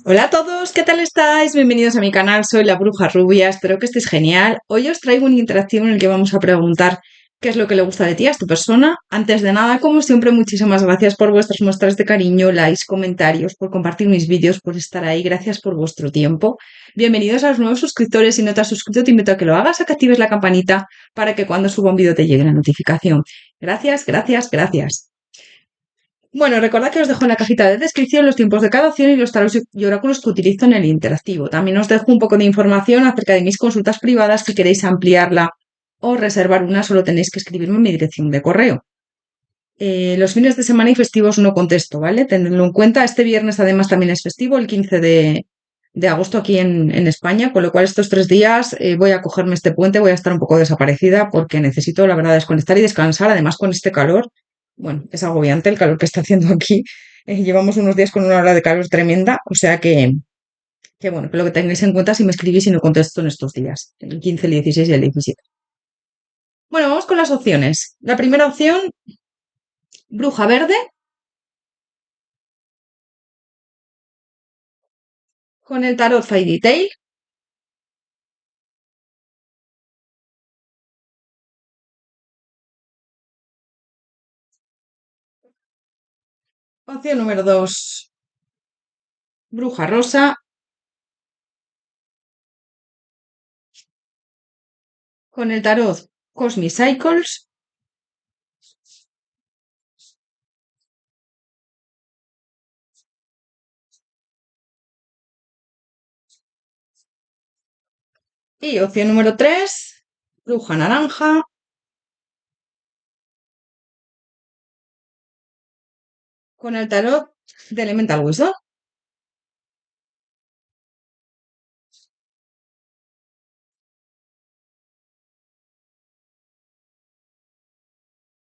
Hola a todos, ¿qué tal estáis? Bienvenidos a mi canal, soy la Bruja Rubia, espero que estéis genial. Hoy os traigo un interactivo en el que vamos a preguntar qué es lo que le gusta de ti a esta persona. Antes de nada, como siempre, muchísimas gracias por vuestras muestras de cariño, likes, comentarios, por compartir mis vídeos, por estar ahí, gracias por vuestro tiempo. Bienvenidos a los nuevos suscriptores, si no te has suscrito te invito a que lo hagas, a que actives la campanita para que cuando suba un vídeo te llegue la notificación. Gracias, gracias, gracias. Bueno, recordad que os dejo en la cajita de descripción los tiempos de cada opción y los tarots y oráculos que utilizo en el interactivo. También os dejo un poco de información acerca de mis consultas privadas. Si queréis ampliarla o reservar una, solo tenéis que escribirme en mi dirección de correo. Los fines de semana y festivos no contesto, ¿vale? Tenedlo en cuenta. Este viernes además también es festivo, el 15 de agosto aquí en España, con lo cual estos 3 días voy a cogerme este puente, voy a estar un poco desaparecida porque necesito, la verdad, desconectar y descansar. Además, con este calor, bueno, es agobiante el calor que está haciendo aquí. Llevamos unos días con una ola de calor tremenda, o sea que bueno, que lo que tengáis en cuenta si me escribís y no contesto en estos días, el 15, el 16 y el 17. Bueno, vamos con las opciones. La primera opción, bruja verde, con el tarot Fairy Tail. Opción número 2, bruja rosa, con el tarot Cosmic Cycles. Y opción número 3, bruja naranja, con el tarot de Elemental Wisdom.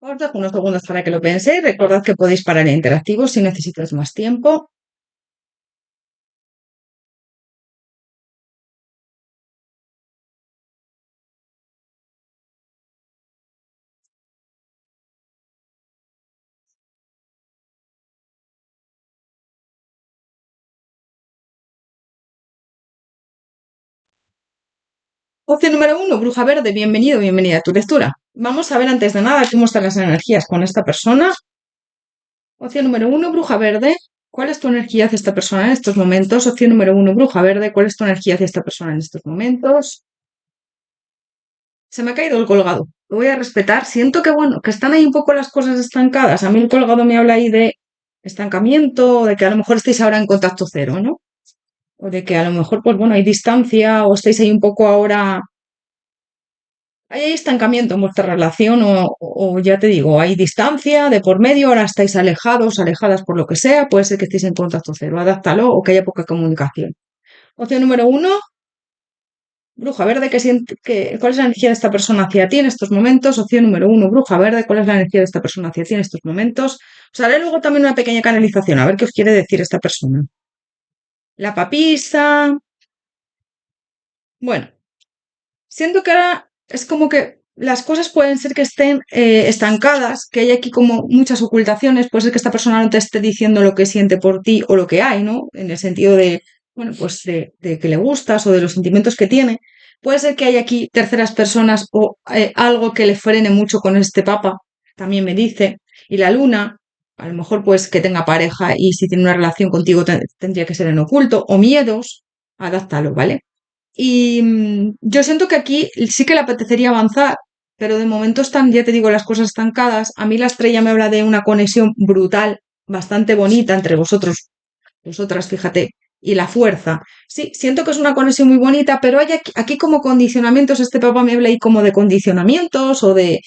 Os dejo unos segundos para que lo penséis. Recordad que podéis parar el interactivo si necesitáis más tiempo. Opción número 1, bruja verde, bienvenido, bienvenida a tu lectura. Vamos a ver antes de nada cómo están las energías con esta persona. Opción número 1, bruja verde. ¿Cuál es tu energía hacia esta persona en estos momentos? Opción número 1, bruja verde. ¿Cuál es tu energía hacia esta persona en estos momentos? Se me ha caído el colgado. Lo voy a respetar. Siento que, bueno, que están ahí un poco las cosas estancadas. A mí el colgado me habla ahí de estancamiento, de que a lo mejor estáis ahora en contacto cero, ¿no? O de que a lo mejor, pues bueno, hay distancia o estáis ahí un poco ahora. Hay estancamiento en vuestra relación o ya te digo, hay distancia de por medio, ahora estáis alejados, alejadas por lo que sea, puede ser que estéis en contacto cero, adáptalo o que haya poca comunicación. Opción número 1, bruja verde, ¿cuál es la energía de esta persona hacia ti en estos momentos? Opción número 1, bruja verde, ¿cuál es la energía de esta persona hacia ti en estos momentos? Os haré luego también una pequeña canalización, a ver qué os quiere decir esta persona. La papisa. Bueno, siento que ahora es como que las cosas pueden ser que estén estancadas, que hay aquí como muchas ocultaciones, puede ser que esta persona no te esté diciendo lo que siente por ti o lo que hay, ¿no? En el sentido de, bueno, pues de que le gustas o de los sentimientos que tiene. Puede ser que haya aquí terceras personas o algo que le frene mucho con este papa, también me dice. Y la luna, a lo mejor pues que tenga pareja y si tiene una relación contigo tendría que ser en oculto, o miedos, adáptalo, ¿vale? Y yo siento que aquí sí que le apetecería avanzar, pero de momento están, ya te digo, las cosas estancadas. A mí la estrella me habla de una conexión brutal, bastante bonita entre vosotras, fíjate, y la fuerza. Sí, siento que es una conexión muy bonita, pero hay aquí como condicionamientos. Este papá me habla ahí como de condicionamientos o de,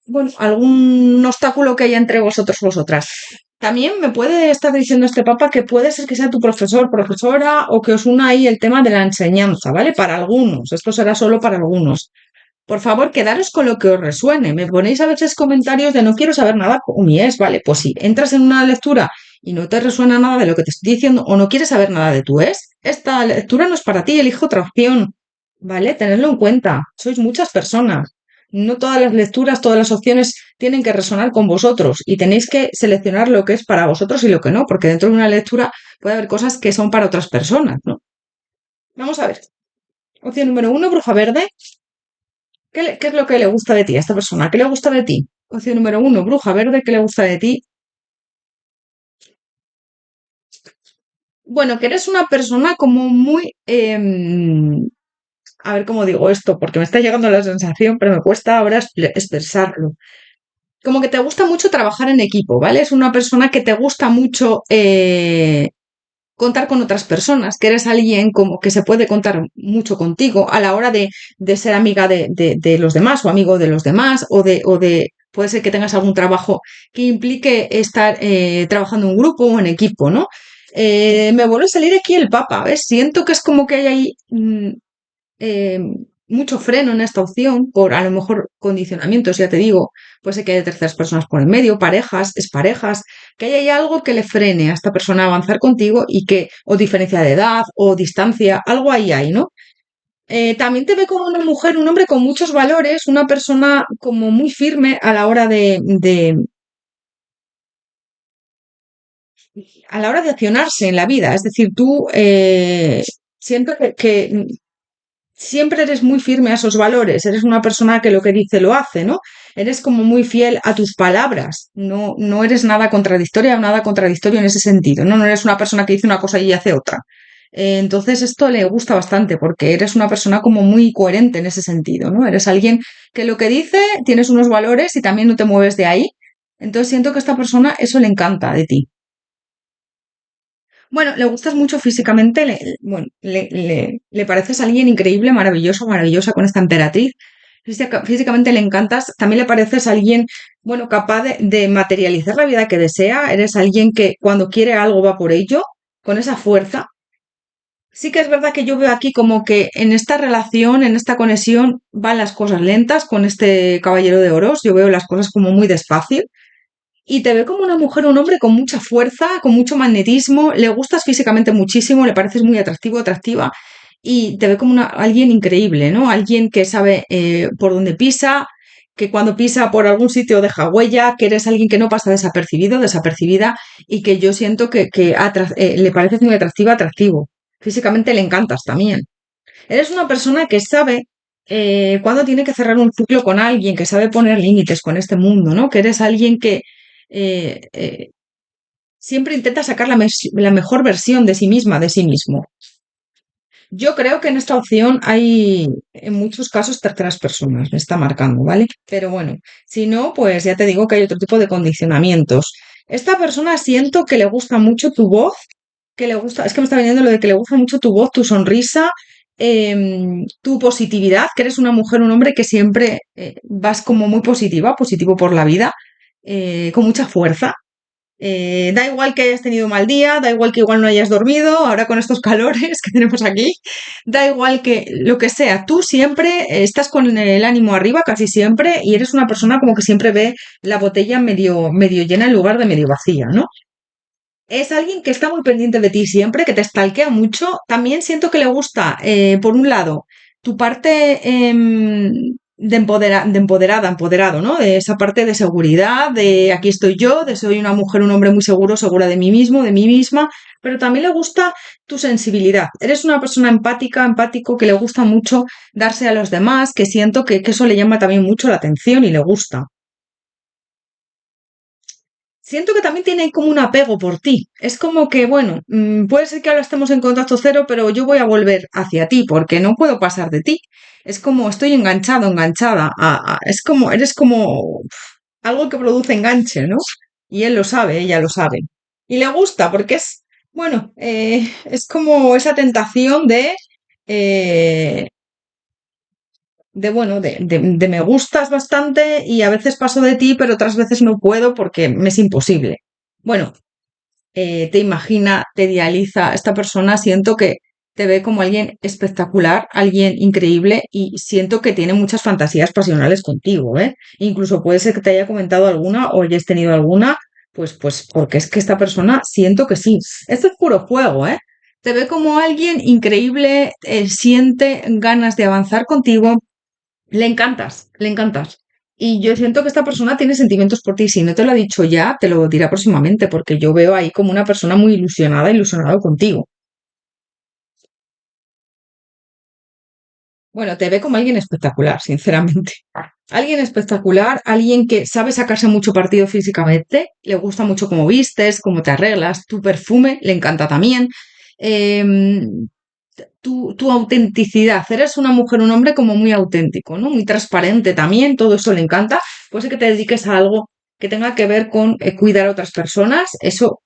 bueno, algún obstáculo que haya entre vosotras. También me puede estar diciendo este papa que puede ser que sea tu profesor, profesora, o que os una ahí el tema de la enseñanza, ¿vale? Para algunos, esto será solo para algunos. Por favor, quedaros con lo que os resuene. Me ponéis a veces comentarios de no quiero saber nada con mi ex, ¿vale? Pues si entras en una lectura y no te resuena nada de lo que te estoy diciendo o no quieres saber nada de tu ex, esta lectura no es para ti, elige otra opción, ¿vale? Tenedlo en cuenta. Sois muchas personas. No todas las lecturas, todas las opciones tienen que resonar con vosotros y tenéis que seleccionar lo que es para vosotros y lo que no, porque dentro de una lectura puede haber cosas que son para otras personas, ¿no? Vamos a ver. Opción número uno, bruja verde. ¿Qué es lo que le gusta de ti a esta persona? ¿Qué le gusta de ti? Opción número uno, bruja verde. ¿Qué le gusta de ti? Bueno, que eres una persona como muy... a ver cómo digo esto, porque me está llegando la sensación, pero me cuesta ahora expresarlo. Como que te gusta mucho trabajar en equipo, ¿vale? Es una persona que te gusta mucho contar con otras personas, que eres alguien como que se puede contar mucho contigo a la hora de ser amiga de los demás o amigo de los demás puede ser que tengas algún trabajo que implique estar trabajando en un grupo o en equipo, ¿no? Me vuelve a salir aquí el Papa, ¿ves? Siento que es como que hay ahí eh, mucho freno en esta opción por a lo mejor condicionamientos, ya te digo, puede ser que haya terceras personas por el medio, parejas, exparejas, que haya algo que le frene a esta persona a avanzar contigo y que, o diferencia de edad, o distancia, algo ahí hay, ¿no? También te ve como una mujer, un hombre con muchos valores, una persona como muy firme a la hora a la hora de accionarse en la vida. Es decir, tú siento que siempre eres muy firme a esos valores, eres una persona que lo que dice lo hace, ¿no? Eres como muy fiel a tus palabras, no eres nada contradictoria o nada contradictorio en ese sentido, ¿no? No eres una persona que dice una cosa y hace otra. Entonces esto le gusta bastante porque eres una persona como muy coherente en ese sentido, ¿no? Eres alguien que lo que dice tienes unos valores y también no te mueves de ahí. Entonces siento que a esta persona eso le encanta de ti. Bueno, le gustas mucho físicamente, bueno, le pareces alguien increíble, maravilloso, maravillosa con esta emperatriz. Físicamente le encantas, también le pareces alguien, bueno, capaz de materializar la vida que desea, eres alguien que cuando quiere algo va por ello, con esa fuerza. Sí que es verdad que yo veo aquí como que en esta relación, en esta conexión, van las cosas lentas con este caballero de oros, yo veo las cosas como muy despacio. Y te ve como una mujer, un hombre con mucha fuerza, con mucho magnetismo, le gustas físicamente muchísimo, le pareces muy atractivo, atractiva, y te ve como alguien increíble, ¿no? Alguien que sabe por dónde pisa, que cuando pisa por algún sitio deja huella, que eres alguien que no pasa desapercibido, desapercibida, y que yo siento que le pareces muy atractiva, atractivo. Físicamente le encantas también. Eres una persona que sabe cuándo tiene que cerrar un ciclo con alguien, que sabe poner límites con este mundo, ¿no? Que eres alguien que eh, eh, siempre intenta sacar la mejor versión de sí misma, de sí mismo. Yo creo que en esta opción hay en muchos casos terceras personas, me está marcando, ¿vale? Pero bueno, si no, pues ya te digo que hay otro tipo de condicionamientos. Esta persona siento que le gusta mucho tu voz, que le gusta, es que me está viniendo lo de que le gusta mucho tu voz, tu sonrisa, tu positividad, que eres una mujer, un hombre que siempre vas como muy positiva, positivo por la vida, con mucha fuerza. Da igual que hayas tenido mal día, da igual que igual no hayas dormido, ahora con estos calores que tenemos aquí, da igual que lo que sea, tú siempre estás con el ánimo arriba casi siempre y eres una persona como que siempre ve la botella medio llena en lugar de medio vacía, ¿no? Es alguien que está muy pendiente de ti siempre, que te stalkea mucho. También siento que le gusta, por un lado, tu parte de empoderada, empoderado, ¿no? De esa parte de seguridad, de aquí estoy yo, de soy una mujer, un hombre muy seguro, segura de mí mismo, de mí misma, pero también le gusta tu sensibilidad. Eres una persona empática, empático, que le gusta mucho darse a los demás, que siento que eso le llama también mucho la atención y le gusta. Siento que también tiene como un apego por ti. Es como que, bueno, puede ser que ahora estemos en contacto cero, pero yo voy a volver hacia ti porque no puedo pasar de ti. Es como estoy enganchado, enganchada. Es como, eres como algo que produce enganche, ¿no? Y él lo sabe, ella lo sabe. Y le gusta porque es, bueno, es como esa tentación eh, de me gustas bastante y a veces paso de ti, pero otras veces no puedo porque me es imposible. Bueno, te imagina, te idealiza. Esta persona siento que te ve como alguien espectacular, alguien increíble y siento que tiene muchas fantasías pasionales contigo, ¿eh? Incluso puede ser que te haya comentado alguna o hayas tenido alguna, pues porque es que esta persona siento que sí. Esto es puro juego, ¿eh? Te ve como alguien increíble, siente ganas de avanzar contigo, Le encantas, le encantas. Y yo siento que esta persona tiene sentimientos por ti. Si no te lo ha dicho ya, te lo dirá próximamente, porque yo veo ahí como una persona muy ilusionada, ilusionado contigo. Bueno, te ve como alguien espectacular, sinceramente. Alguien espectacular, alguien que sabe sacarse mucho partido físicamente, le gusta mucho cómo vistes, cómo te arreglas, tu perfume, le encanta también. em, tu autenticidad, eres una mujer, un hombre como muy auténtico, ¿no? Muy transparente también, todo eso le encanta. Puede ser que te dediques a algo que tenga que ver con cuidar a otras personas, eso,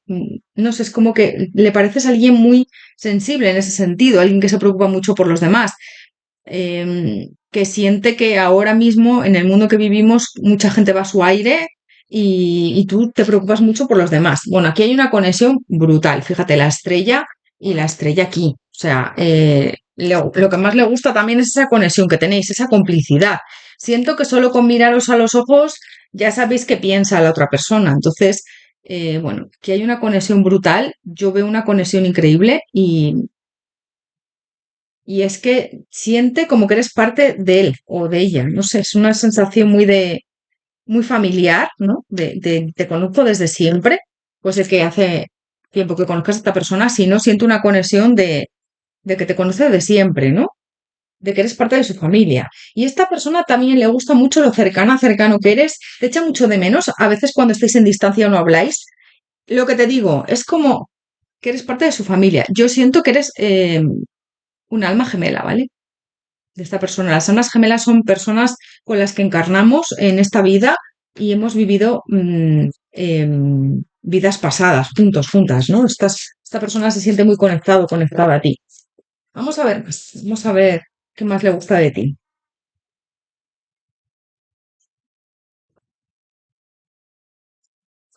no sé, es como que le pareces a alguien muy sensible en ese sentido, alguien que se preocupa mucho por los demás, que siente que ahora mismo en el mundo que vivimos mucha gente va a su aire y tú te preocupas mucho por los demás. Bueno, aquí hay una conexión brutal. Fíjate, la estrella y la estrella aquí. O sea, lo que más le gusta también es esa conexión que tenéis, esa complicidad. Siento que solo con miraros a los ojos ya sabéis qué piensa la otra persona. Entonces, bueno, que hay una conexión brutal. Yo veo una conexión increíble y es que siente como que eres parte de él o de ella. No sé, es una sensación muy familiar, ¿no? Te conozco desde siempre, pues es que hace tiempo que conozcas a esta persona, si no siento una conexión de que te conoce de siempre, ¿no? De que eres parte de su familia. Y esta persona también le gusta mucho lo cercano que eres, te echa mucho de menos, a veces cuando estáis en distancia o no habláis. Lo que te digo, es como que eres parte de su familia. Yo siento que eres un alma gemela, ¿vale? De esta persona. Las almas gemelas son personas con las que encarnamos en esta vida y hemos vivido vidas pasadas, juntos, juntas, ¿no? Esta persona se siente muy conectado, conectada a ti. Vamos a ver más, vamos a ver qué más le gusta de ti.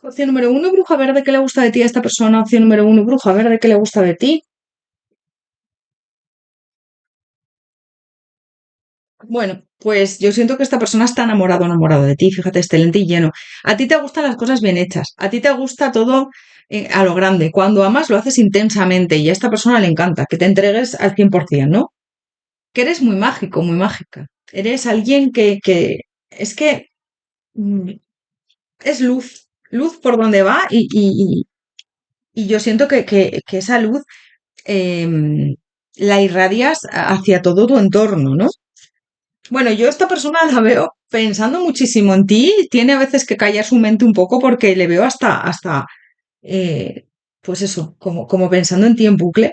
Opción número uno, bruja verde, ¿qué le gusta de ti a esta persona? Opción número uno, bruja verde, ¿qué le gusta de ti? Bueno, pues yo siento que esta persona está enamorado, enamorado de ti, fíjate, excelente y lleno. A ti te gustan las cosas bien hechas, a ti te gusta todo a lo grande. Cuando amas lo haces intensamente y a esta persona le encanta que te entregues al 100%, ¿no? Que eres muy mágico, muy mágica. Eres alguien que es que mm, es luz, luz por donde va y yo siento que esa luz la irradias hacia todo tu entorno, ¿no? Bueno, yo esta persona la veo pensando muchísimo en ti, tiene a veces que callar su mente un poco porque le veo eh, pues eso, como pensando en ti en bucle.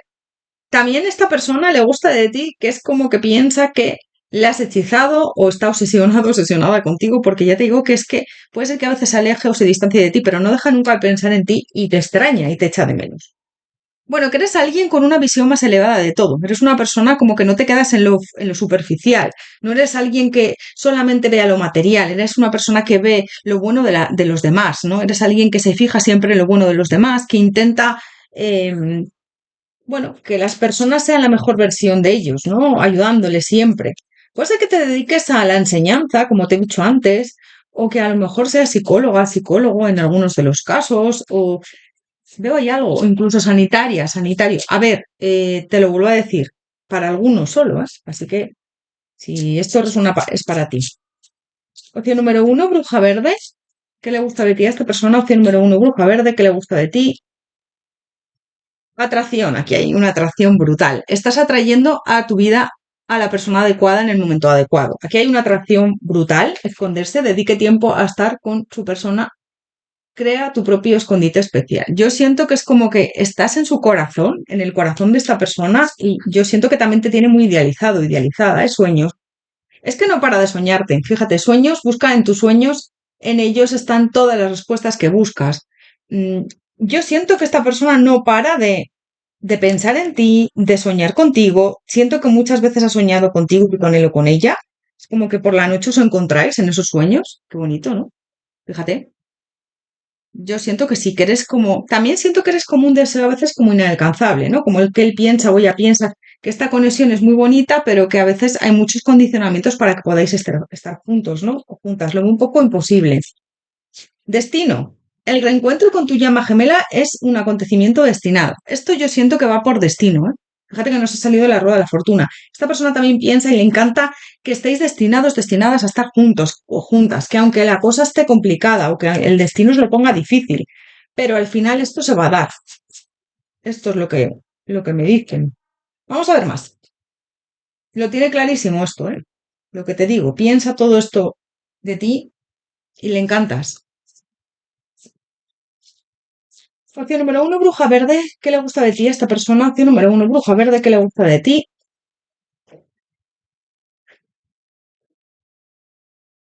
También esta persona le gusta de ti que es como que piensa que le has hechizado o está obsesionado, obsesionada contigo, porque ya te digo que es que puede ser que a veces se aleje o se distancie de ti, pero no deja nunca de pensar en ti y te extraña y te echa de menos. Bueno, que eres alguien con una visión más elevada de todo. Eres una persona como que no te quedas en lo superficial. No eres alguien que solamente vea lo material. Eres una persona que ve lo bueno de los demás, ¿no? Eres alguien que se fija siempre en lo bueno de los demás, que intenta, bueno, que las personas sean la mejor versión de ellos, ¿no? Ayudándoles siempre. Puede ser que te dediques a la enseñanza, como te he dicho antes, o que a lo mejor seas psicóloga, psicólogo en algunos de los casos, o veo ahí algo, o incluso sanitaria, sanitario. A ver, te lo vuelvo a decir, para algunos solo, ¿eh? Así que si esto es para ti. Opción número uno, bruja verde. ¿Qué le gusta de ti a esta persona? Opción número uno, bruja verde. ¿Qué le gusta de ti? Atracción. Aquí hay una atracción brutal. Estás atrayendo a tu vida a la persona adecuada en el momento adecuado. Aquí hay una atracción brutal. Esconderse, dedique tiempo a estar con su persona, crea tu propio escondite especial. Yo siento que es como que estás en su corazón, en el corazón de esta persona, y yo siento que también te tiene muy idealizado, idealizada, ¿eh? Sueños. Es que no para de soñarte. Fíjate, sueños, busca en tus sueños, en ellos están todas las respuestas que buscas. Mm, Yo siento que esta persona no para de pensar en ti, de soñar contigo. Siento que muchas veces ha soñado contigo y con él o con ella. Es como que por la noche os encontráis en esos sueños. Qué bonito, ¿no? Fíjate. Yo siento que sí, que eres como, también siento que eres como un deseo a veces como inalcanzable, ¿no? Como el que él piensa o ella piensa que esta conexión es muy bonita, pero que a veces hay muchos condicionamientos para que podáis estar juntos, ¿no? O juntas, lo veo un poco imposible. Destino. El reencuentro con tu llama gemela es un acontecimiento destinado. Esto yo siento que va por destino, ¿eh? Fíjate que nos ha salido la rueda de la fortuna. Esta persona también piensa y le encanta que estéis destinados, destinadas a estar juntos o juntas, que aunque la cosa esté complicada o que el destino os lo ponga difícil, pero al final esto se va a dar. Esto es lo que me dicen. Vamos a ver más. Lo tiene clarísimo esto, ¿eh? Lo que te digo, piensa todo esto de ti y le encantas. Opción número uno, bruja verde. ¿Qué le gusta de ti a esta persona? Opción número uno, bruja verde. ¿Qué le gusta de ti?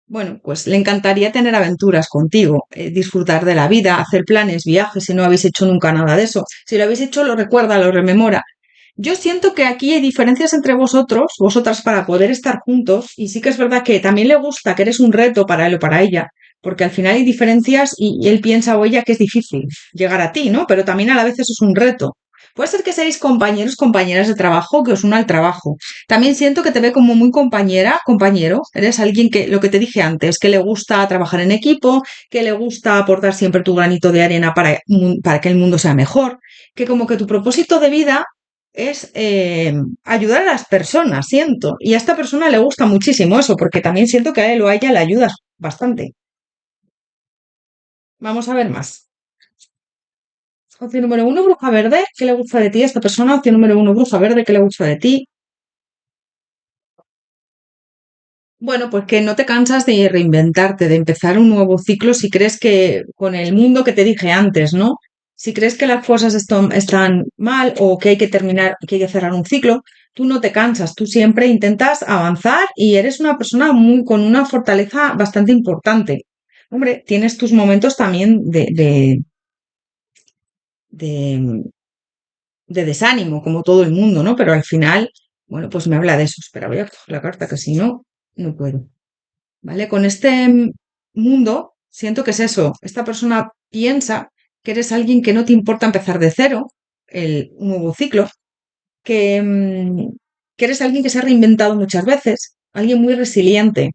Bueno, pues le encantaría tener aventuras contigo, disfrutar de la vida, hacer planes, viajes, si no habéis hecho nunca nada de eso. Si lo habéis hecho, lo recuerda, lo rememora. Yo siento que aquí hay diferencias entre vosotros, vosotras, para poder estar juntos, y sí que es verdad que también le gusta, que eres un reto para él o para ella, porque al final hay diferencias y él piensa o ella que es difícil llegar a ti, ¿no? Pero también a la vez eso es un reto. Puede ser que seáis compañeros, compañeras de trabajo, que os una al trabajo. También siento que te ve como muy compañera, compañero. Eres alguien que, lo que te dije antes, que le gusta trabajar en equipo, que le gusta aportar siempre tu granito de arena para que el mundo sea mejor, que como que tu propósito de vida es ayudar a las personas, siento. Y a esta persona le gusta muchísimo eso, porque también siento que a él o a ella le ayudas bastante. Vamos a ver más. Opción número uno, bruja verde. ¿Qué le gusta de ti a esta persona? Opción número uno, bruja verde. ¿Qué le gusta de ti? Bueno, pues que no te cansas de reinventarte, de empezar un nuevo ciclo si crees que con el mundo que te dije antes, ¿no? Si crees que las cosas están mal o que hay que terminar, que hay que cerrar un ciclo, tú no te cansas, tú siempre intentas avanzar y eres una persona con una fortaleza bastante importante. Hombre, tienes tus momentos también de, de desánimo, como todo el mundo, ¿no? Pero al final, bueno, pues me habla de eso. Espera, voy a coger la carta que si no, no puedo. ¿Vale? Con este mundo, siento que es eso. Esta persona piensa que eres alguien que no te importa empezar de cero, un nuevo ciclo, que, que eres alguien que se ha reinventado muchas veces, alguien muy resiliente.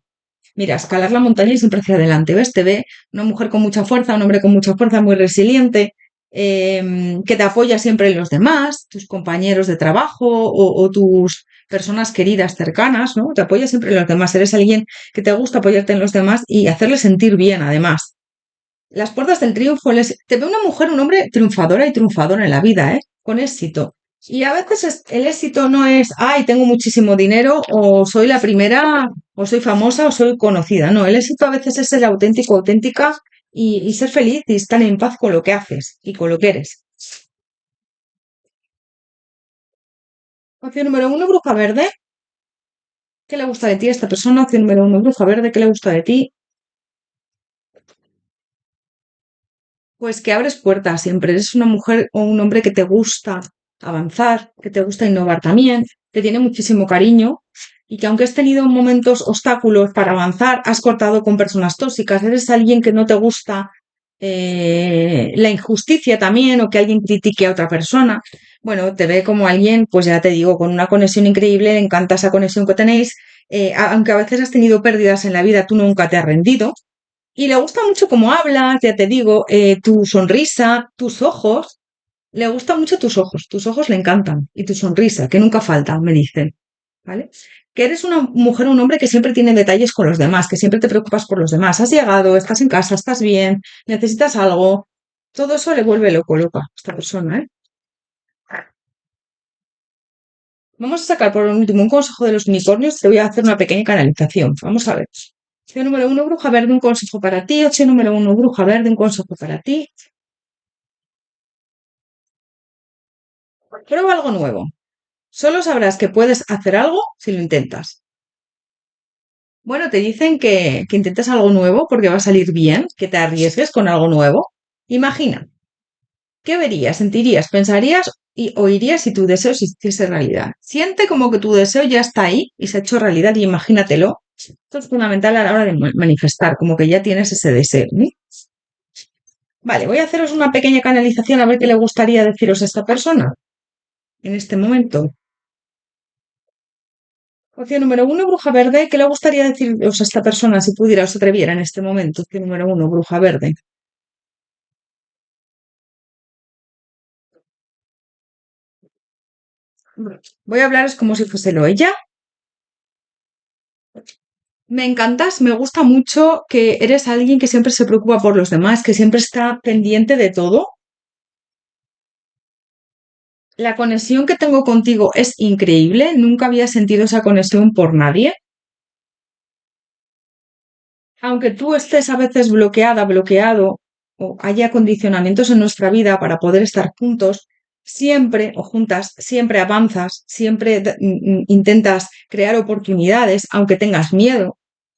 Mira, escalar la montaña y siempre hacia adelante. ¿Ves? Te ve una mujer con mucha fuerza, un hombre con mucha fuerza, muy resiliente, que te apoya siempre en los demás, tus compañeros de trabajo o tus personas queridas cercanas, ¿no? Te apoya siempre en los demás. Eres alguien que te gusta apoyarte en los demás y hacerles sentir bien, además. Las puertas del triunfo, te ve una mujer, un hombre triunfadora y triunfador en la vida, ¿eh? Con éxito. Y a veces el éxito no es, ay, tengo muchísimo dinero, o soy la primera, o soy famosa, o soy conocida. No, el éxito a veces es ser auténtico, auténtica y ser feliz y estar en paz con lo que haces y con lo que eres. Opción número uno, bruja verde. ¿Qué le gusta de ti a esta persona? Opción número uno, bruja verde. ¿Qué le gusta de ti? Pues que abres puertas siempre. Eres una mujer o un hombre que te gusta avanzar, que te gusta innovar también, que tiene muchísimo cariño y que aunque has tenido momentos obstáculos para avanzar, has cortado con personas tóxicas. Eres alguien que no te gusta la injusticia también o que alguien critique a otra persona. Bueno, te ve como alguien, pues ya te digo, con una conexión increíble, le encanta esa conexión que tenéis. Aunque a veces has tenido pérdidas en la vida, tú nunca te has rendido. Y le gusta mucho cómo hablas, ya te digo, tu sonrisa, tus ojos. Le gustan mucho tus ojos le encantan. Y tu sonrisa, que nunca falta, me dicen. ¿Vale? Que eres una mujer o un hombre que siempre tiene detalles con los demás, que siempre te preocupas por los demás. Has llegado, estás en casa, estás bien, necesitas algo. Todo eso le vuelve loco, loca a esta persona, ¿eh? Vamos a sacar por último un consejo de los unicornios. Te voy a hacer una pequeña canalización. Vamos a ver. Opción número uno, bruja verde, un consejo para ti. Opción número uno, bruja verde, un consejo para ti. Prueba algo nuevo. Solo sabrás que puedes hacer algo si lo intentas. Bueno, te dicen que intentes algo nuevo porque va a salir bien, que te arriesgues con algo nuevo. Imagina, ¿qué verías, sentirías, pensarías y oirías si tu deseo se hiciese realidad? Siente como que tu deseo ya está ahí y se ha hecho realidad y imagínatelo. Esto es fundamental a la hora de manifestar, como que ya tienes ese deseo, ¿no? Vale, voy a haceros una pequeña canalización a ver qué le gustaría deciros a esta persona en este momento. Opción número uno, bruja verde. ¿Qué le gustaría deciros a esta persona si pudiera o se atreviera en este momento? Opción número uno, bruja verde. Voy a hablar es como si fuéselo ella. Me encantas, me gusta mucho que eres alguien que siempre se preocupa por los demás, que siempre está pendiente de todo. La conexión que tengo contigo es increíble, nunca había sentido esa conexión por nadie. Aunque tú estés a veces bloqueada, bloqueado, o haya condicionamientos en nuestra vida para poder estar juntos, siempre o juntas, siempre avanzas, siempre intentas crear oportunidades, aunque tengas miedo,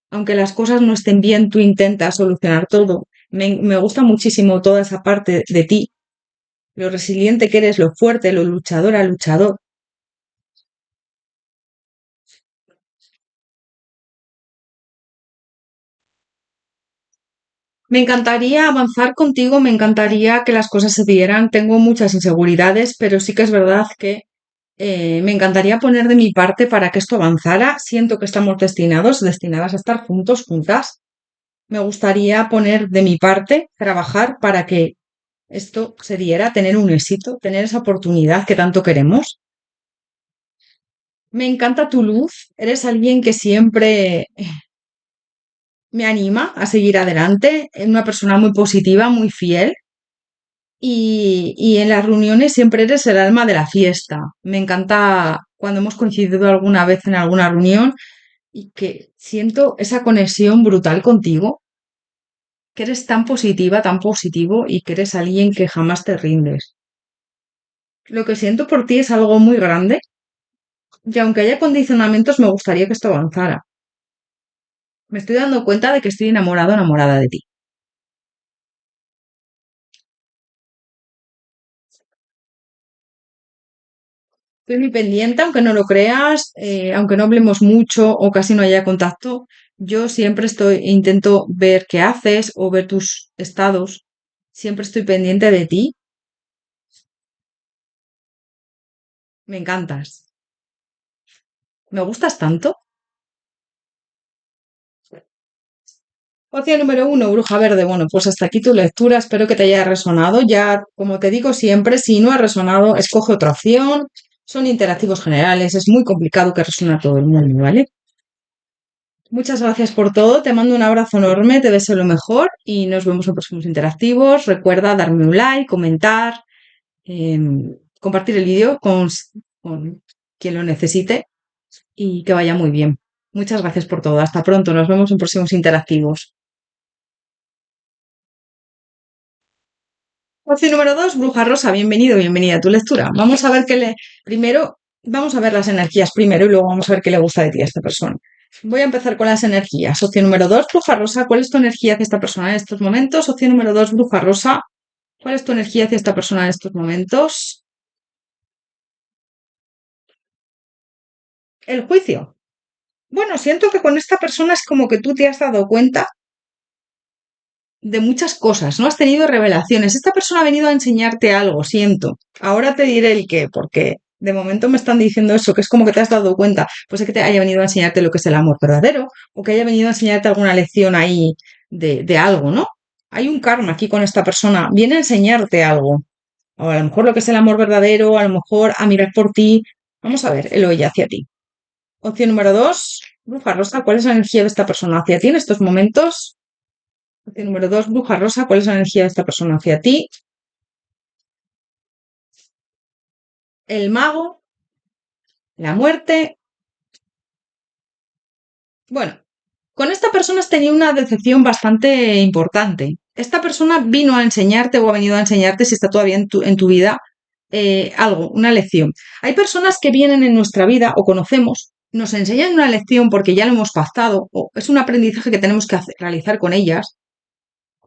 aunque las cosas no estén bien, tú intentas solucionar todo. Me gusta muchísimo toda esa parte de ti, lo resiliente que eres, lo fuerte, lo luchadora, luchador. Me encantaría avanzar contigo, me encantaría que las cosas se dieran. Tengo muchas inseguridades, pero sí que es verdad que me encantaría poner de mi parte para que esto avanzara. Siento que estamos destinadas a estar juntos, juntas. Me gustaría poner de mi parte, trabajar para que esto se diera, tener un éxito, tener esa oportunidad que tanto queremos. Me encanta tu luz, eres alguien que siempre me anima a seguir adelante, una persona muy positiva, muy fiel. Y en las reuniones siempre eres el alma de la fiesta. Me encanta cuando hemos coincidido alguna vez en alguna reunión y que siento esa conexión brutal contigo, que eres tan positiva, tan positivo y que eres alguien que jamás te rindes. Lo que siento por ti es algo muy grande y aunque haya condicionamientos me gustaría que esto avanzara. Me estoy dando cuenta de que estoy enamorado, enamorada de ti. Estoy muy pendiente, aunque no lo creas, aunque no hablemos mucho o casi no haya contacto, yo siempre intento ver qué haces o ver tus estados. Siempre estoy pendiente de ti. Me encantas. ¿Me gustas tanto? Opción número uno, Bruja Verde. Bueno, pues hasta aquí tu lectura. Espero que te haya resonado. Ya, como te digo siempre, si no ha resonado, escoge otra opción. Son interactivos generales. Es muy complicado que resuene a todo el mundo, ¿vale? Muchas gracias por todo. Te mando un abrazo enorme. Te deseo lo mejor y nos vemos en próximos interactivos. Recuerda darme un like, comentar, compartir el vídeo con quien lo necesite y que vaya muy bien. Muchas gracias por todo. Hasta pronto. Nos vemos en próximos interactivos. Opción número 2, Bruja Rosa, bienvenido, bienvenida a tu lectura. Vamos a ver primero, vamos a ver las energías primero y luego vamos a ver qué le gusta de ti a esta persona. Voy a empezar con las energías. Opción número 2, Bruja Rosa, ¿cuál es tu energía hacia esta persona en estos momentos? Opción número 2, Bruja Rosa, ¿cuál es tu energía hacia esta persona en estos momentos? El juicio. Bueno, siento que con esta persona es como que tú te has dado cuenta de muchas cosas, ¿no? Has tenido revelaciones. Esta persona ha venido a enseñarte algo, siento. Ahora te diré el qué, porque de momento me están diciendo eso, que es como que te has dado cuenta. Pues es que te haya venido a enseñarte lo que es el amor verdadero, o que haya venido a enseñarte alguna lección ahí de algo, ¿no? Hay un karma aquí con esta persona, viene a enseñarte algo. O a lo mejor lo que es el amor verdadero, a lo mejor a mirar por ti. Vamos a ver, el oye hacia ti. Opción número 2, Bruja Rosa, ¿cuál es la energía de esta persona hacia ti en estos momentos? Opción número 2, Bruja Rosa, ¿cuál es la energía de esta persona hacia ti? El mago, la muerte. Bueno, con esta persona has tenido una decepción bastante importante. Esta persona vino a enseñarte o ha venido a enseñarte, si está todavía en tu vida, algo, una lección. Hay personas que vienen en nuestra vida o conocemos, nos enseñan una lección porque ya lo hemos pactado o es un aprendizaje que tenemos que realizar con ellas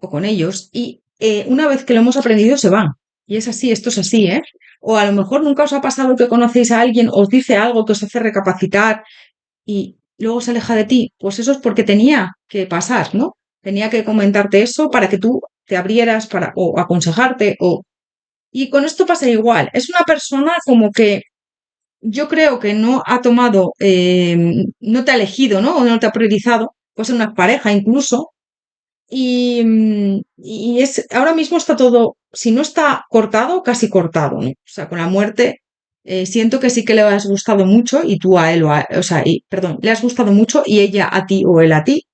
o con ellos y una vez que lo hemos aprendido se van. Y es así, esto es así, ¿eh? O a lo mejor nunca os ha pasado que conocéis a alguien, os dice algo que os hace recapacitar y luego se aleja de ti. Pues eso es porque tenía que pasar, ¿no? Tenía que comentarte eso para que tú te abrieras para o aconsejarte o... Y con esto pasa igual. Es una persona como que yo creo que no ha tomado, no te ha elegido, ¿no? O no te ha priorizado. Puede ser una pareja incluso, ahora mismo está todo, si no está cortado, casi cortado, ¿no? O sea, con la muerte. Siento que sí que le has gustado mucho y tú a él, o sea, perdón, le has gustado mucho y ella a ti o él a ti.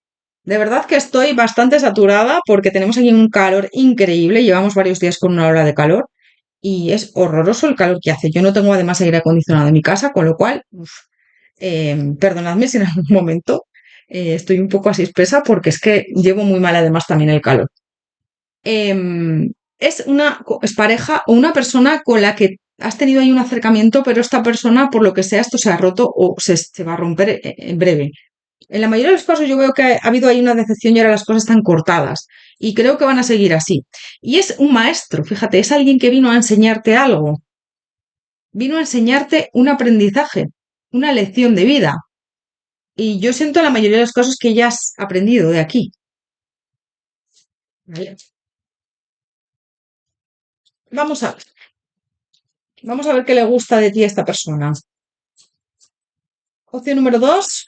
De verdad que estoy bastante saturada porque tenemos aquí un calor increíble, llevamos varios días con una ola de calor y es horroroso el calor que hace. Yo no tengo además aire acondicionado en mi casa, con lo cual, perdonadme si en algún momento estoy un poco así espesa porque es que llevo muy mal además también el calor. Es una es pareja o una persona con la que has tenido ahí un acercamiento, pero esta persona, por lo que sea, esto se ha roto o se va a romper en breve. En la mayoría de los casos yo veo que ha habido ahí una decepción y ahora las cosas están cortadas. Y creo que van a seguir así. Y es un maestro, fíjate, es alguien que vino a enseñarte algo, vino a enseñarte un aprendizaje, una lección de vida. Y yo siento en la mayoría de los casos que ya has aprendido de aquí. ¿Vale? Vamos a, vamos a ver qué le gusta de ti a esta persona. Opción número 2,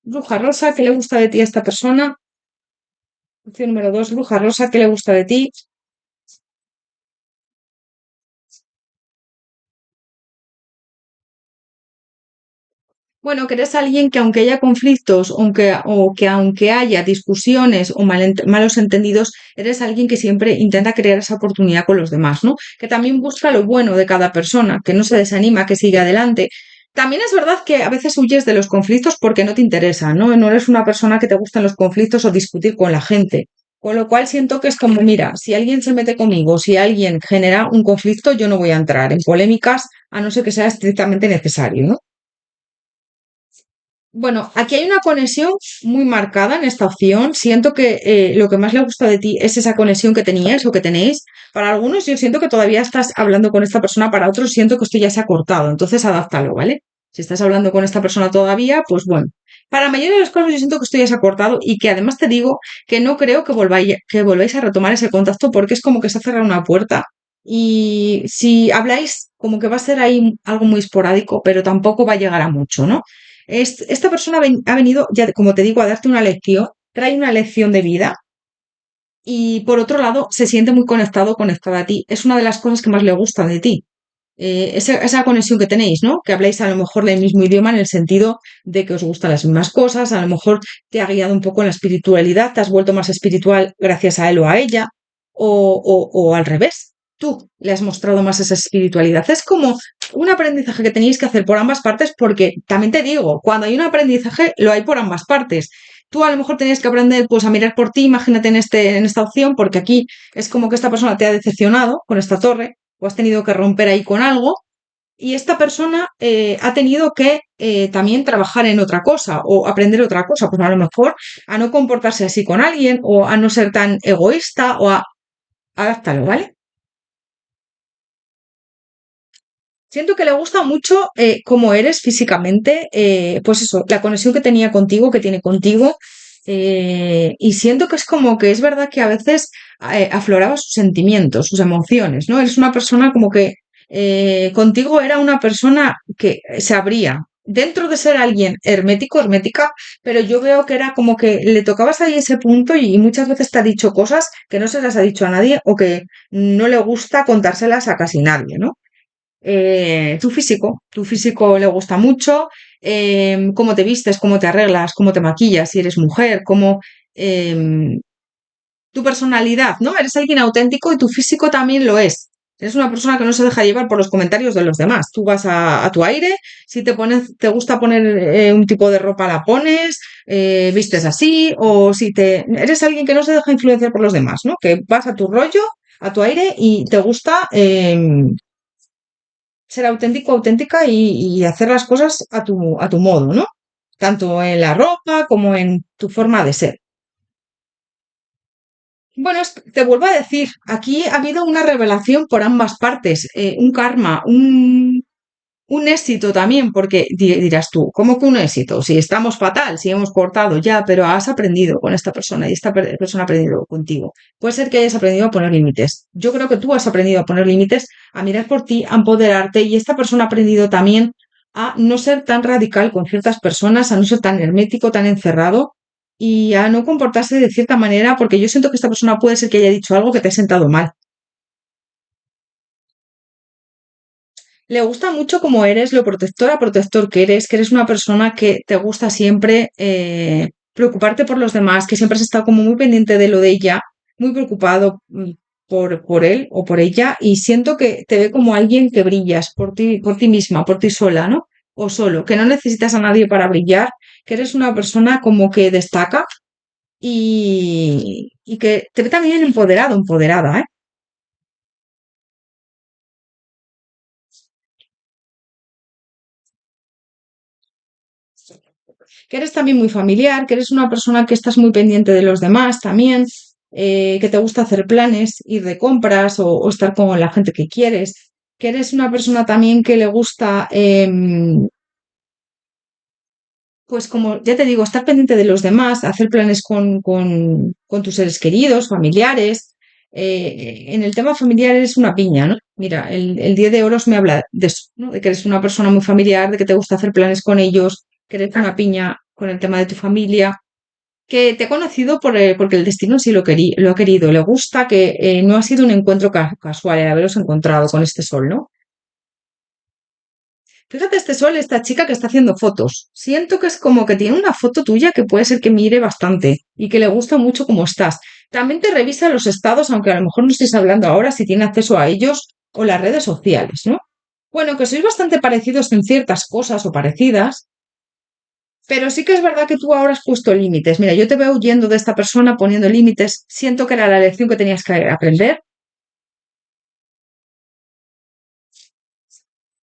bruja rosa, ¿qué le gusta de ti a esta persona? Opción número 2, bruja rosa, ¿qué le gusta de ti? Bueno, que eres alguien que aunque haya conflictos, aunque haya discusiones o malos entendidos, eres alguien que siempre intenta crear esa oportunidad con los demás, ¿no? Que también busca lo bueno de cada persona, que no se desanima, que sigue adelante. También es verdad que a veces huyes de los conflictos porque no te interesa, ¿no? No eres una persona que te gustan los conflictos o discutir con la gente. Con lo cual siento que es como, mira, si alguien se mete conmigo, si alguien genera un conflicto, yo no voy a entrar en polémicas a no ser que sea estrictamente necesario, ¿no? Bueno, aquí hay una conexión muy marcada en esta opción. Siento que lo que más le gusta de ti es esa conexión que tenías o que tenéis. Para algunos yo siento que todavía estás hablando con esta persona, para otros siento que esto ya se ha cortado. Entonces adáptalo, ¿vale? Si estás hablando con esta persona todavía, pues bueno. Para la mayoría de los casos yo siento que esto ya se ha cortado y que además te digo que no creo que volváis a retomar ese contacto porque es como que se ha cerrado una puerta y si habláis como que va a ser ahí algo muy esporádico, pero tampoco va a llegar a mucho, ¿no? Esta persona ha venido, ya como te digo, a darte una lección, trae una lección de vida y por otro lado se siente muy conectado, conectada a ti. Es una de las cosas que más le gusta de ti. Esa conexión que tenéis, ¿no? Que habláis a lo mejor el mismo idioma en el sentido de que os gustan las mismas cosas, a lo mejor te ha guiado un poco en la espiritualidad, te has vuelto más espiritual gracias a él o a ella, o al revés, tú le has mostrado más esa espiritualidad. Es como un aprendizaje que tenéis que hacer por ambas partes, porque también te digo, cuando hay un aprendizaje, lo hay por ambas partes. Tú a lo mejor tenías que aprender pues a mirar por ti, imagínate en esta opción, porque aquí es como que esta persona te ha decepcionado con esta torre, o has tenido que romper ahí con algo, y esta persona ha tenido que también trabajar en otra cosa o aprender otra cosa, pues a lo mejor a no comportarse así con alguien o a no ser tan egoísta o a adáptalo, ¿vale? Siento que le gusta mucho cómo eres físicamente, pues eso, la conexión que tenía contigo, que tiene contigo, y siento que es como que es verdad que a veces afloraba sus sentimientos, sus emociones, ¿no? Eres una persona como que contigo era una persona que se abría. Dentro de ser alguien hermético, hermética, pero yo veo que era como que le tocabas ahí ese punto y muchas veces te ha dicho cosas que no se las ha dicho a nadie o que no le gusta contárselas a casi nadie, ¿no? Tu físico le gusta mucho, cómo te vistes, cómo te arreglas, cómo te maquillas, si eres mujer, em, tu personalidad, ¿no? Eres alguien auténtico y tu físico también lo es. Eres una persona que no se deja llevar por los comentarios de los demás. Tú vas a tu aire, si te gusta poner un tipo de ropa, la pones, vistes así, o si eres alguien que no se deja influenciar por los demás, ¿no? Que vas a tu rollo, a tu aire y te gusta ser auténtico, auténtica y hacer las cosas a tu modo, ¿no? Tanto en la ropa como en tu forma de ser. Bueno, te vuelvo a decir, aquí ha habido una revelación por ambas partes, un karma, un éxito también, porque dirás tú, ¿cómo que un éxito? Si estamos fatal, si hemos cortado ya, pero has aprendido con esta persona y esta persona ha aprendido contigo. Puede ser que hayas aprendido a poner límites. Yo creo que tú has aprendido a poner límites, a mirar por ti, a empoderarte y esta persona ha aprendido también a no ser tan radical con ciertas personas, a no ser tan hermético, tan encerrado y a no comportarse de cierta manera, porque yo siento que esta persona puede ser que haya dicho algo que te ha sentado mal. Le gusta mucho cómo eres, lo protectora, protector que eres una persona que te gusta siempre preocuparte por los demás, que siempre has estado como muy pendiente de lo de ella, muy preocupado por él o por ella, y siento que te ve como alguien que brillas por ti misma, por ti sola, ¿no? O solo, que no necesitas a nadie para brillar, que eres una persona como que destaca y que te ve también empoderado, empoderada, ¿eh? Que eres también muy familiar, que eres una persona que estás muy pendiente de los demás también, que te gusta hacer planes, ir de compras o estar con la gente que quieres, que eres una persona también que le gusta, pues como ya te digo, estar pendiente de los demás, hacer planes con tus seres queridos, familiares. En el tema familiar eres una piña, ¿no? Mira, el 10 de oros me habla de eso, ¿no? De que eres una persona muy familiar, de que te gusta hacer planes con ellos, que eres una piña con el tema de tu familia, que te he conocido porque el destino sí lo ha querido. Le gusta que no ha sido un encuentro casual el haberos encontrado con este sol, ¿no? Fíjate este sol, esta chica que está haciendo fotos. Siento que es como que tiene una foto tuya que puede ser que mire bastante y que le gusta mucho cómo estás. También te revisa los estados, aunque a lo mejor no estés hablando ahora si tiene acceso a ellos o las redes sociales, ¿no? Bueno, que sois bastante parecidos en ciertas cosas o parecidas, pero sí que es verdad que tú ahora has puesto límites. Mira, yo te veo huyendo de esta persona poniendo límites. Siento que era la lección que tenías que aprender.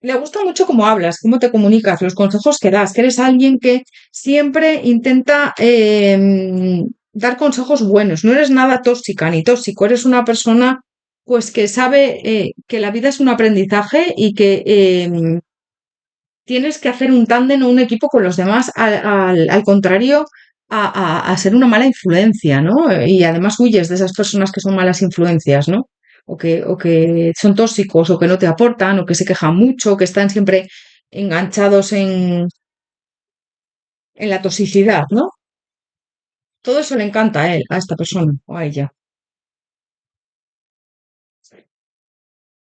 Le gusta mucho cómo hablas, cómo te comunicas, los consejos que das, que eres alguien que siempre intenta dar consejos buenos. No eres nada tóxica ni tóxico, eres una persona pues que sabe que la vida es un aprendizaje y que tienes que hacer un tándem o un equipo con los demás, al contrario a ser una mala influencia, ¿no? Y además huyes de esas personas que son malas influencias, ¿no? O que son tóxicos, o que no te aportan, o que se quejan mucho, que están siempre enganchados en la toxicidad, ¿no? Todo eso le encanta a él, a esta persona o a ella.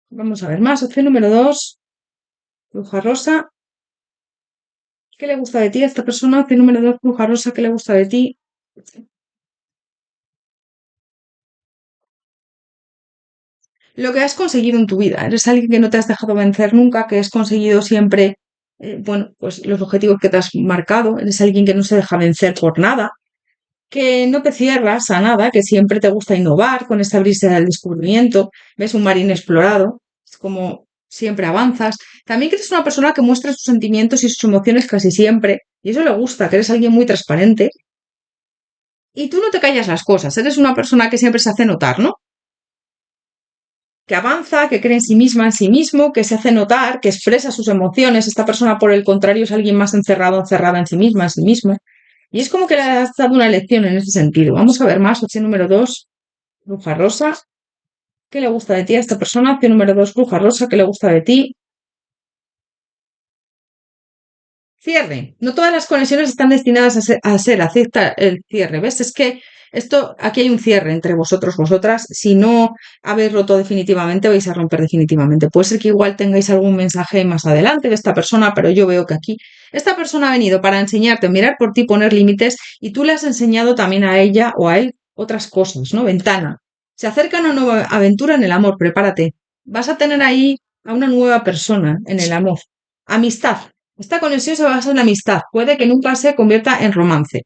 Vamos a ver más. Opción número dos, bruja rosa. ¿Qué le gusta de ti a esta persona? Opción número dos, bruja rosa. ¿Qué le gusta de ti? Lo que has conseguido en tu vida. Eres alguien que no te has dejado vencer nunca, que has conseguido siempre, bueno, pues los objetivos que te has marcado. Eres alguien que no se deja vencer por nada, que no te cierras a nada, que siempre te gusta innovar con esta brisa del descubrimiento. Ves un mar inexplorado, es como siempre avanzas. También que eres una persona que muestra sus sentimientos y sus emociones casi siempre, y eso le gusta, que eres alguien muy transparente. Y tú no te callas las cosas, eres una persona que siempre se hace notar, ¿no? Que avanza, que cree en sí misma, en sí mismo, que se hace notar, que expresa sus emociones. Esta persona, por el contrario, es alguien más encerrado, encerrada en sí misma, en sí mismo. Y es como que le has dado una lección en ese sentido. Vamos a ver más. Opción número dos, bruja rosa. ¿Qué le gusta de ti a esta persona? Opción número dos, bruja rosa. ¿Qué le gusta de ti? Cierre. No todas las conexiones están destinadas a ser, acepta el cierre. ¿Ves? Es que aquí hay un cierre entre vosotros, vosotras. Si no habéis roto definitivamente, vais a romper definitivamente. Puede ser que igual tengáis algún mensaje más adelante de esta persona, pero yo veo que aquí esta persona ha venido para enseñarte, mirar por ti, poner límites, y tú le has enseñado también a ella o a él otras cosas, ¿no? Ventana. Se acerca una nueva aventura en el amor, prepárate. Vas a tener ahí a una nueva persona en el amor. Amistad. Esta conexión se basa en amistad. Puede que nunca se convierta en romance.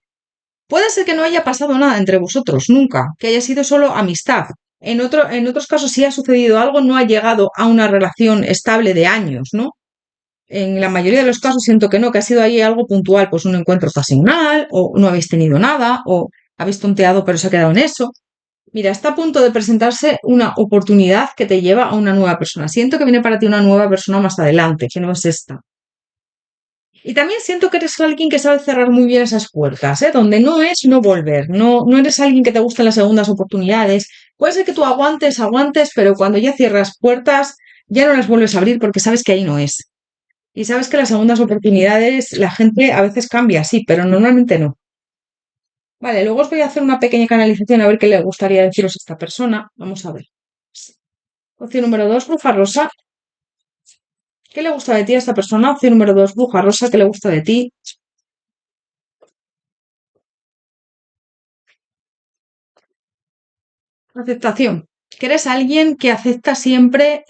Puede ser que no haya pasado nada entre vosotros, nunca, que haya sido solo amistad. En otros casos, si ha sucedido algo, no ha llegado a una relación estable de años, ¿no? En la mayoría de los casos siento que no, que ha sido ahí algo puntual, pues un encuentro ocasional, o no habéis tenido nada, o habéis tonteado pero se ha quedado en eso. Mira, está a punto de presentarse una oportunidad que te lleva a una nueva persona. Siento que viene para ti una nueva persona más adelante, que no es esta. Y también siento que eres alguien que sabe cerrar muy bien esas puertas, ¿eh? Donde no es no volver. No, no eres alguien que te gustan las segundas oportunidades. Puede ser que tú aguantes, aguantes, pero cuando ya cierras puertas, ya no las vuelves a abrir porque sabes que ahí no es. Y sabes que las segundas oportunidades, la gente a veces cambia, sí, pero normalmente no. Vale, luego os voy a hacer una pequeña canalización a ver qué le gustaría deciros a esta persona. Vamos a ver. Opción número dos, bruja rosa. ¿Qué le gusta de ti a esta persona? Opción número 2, bruja rosa, ¿qué le gusta de ti? Aceptación. Que eres alguien que acepta siempre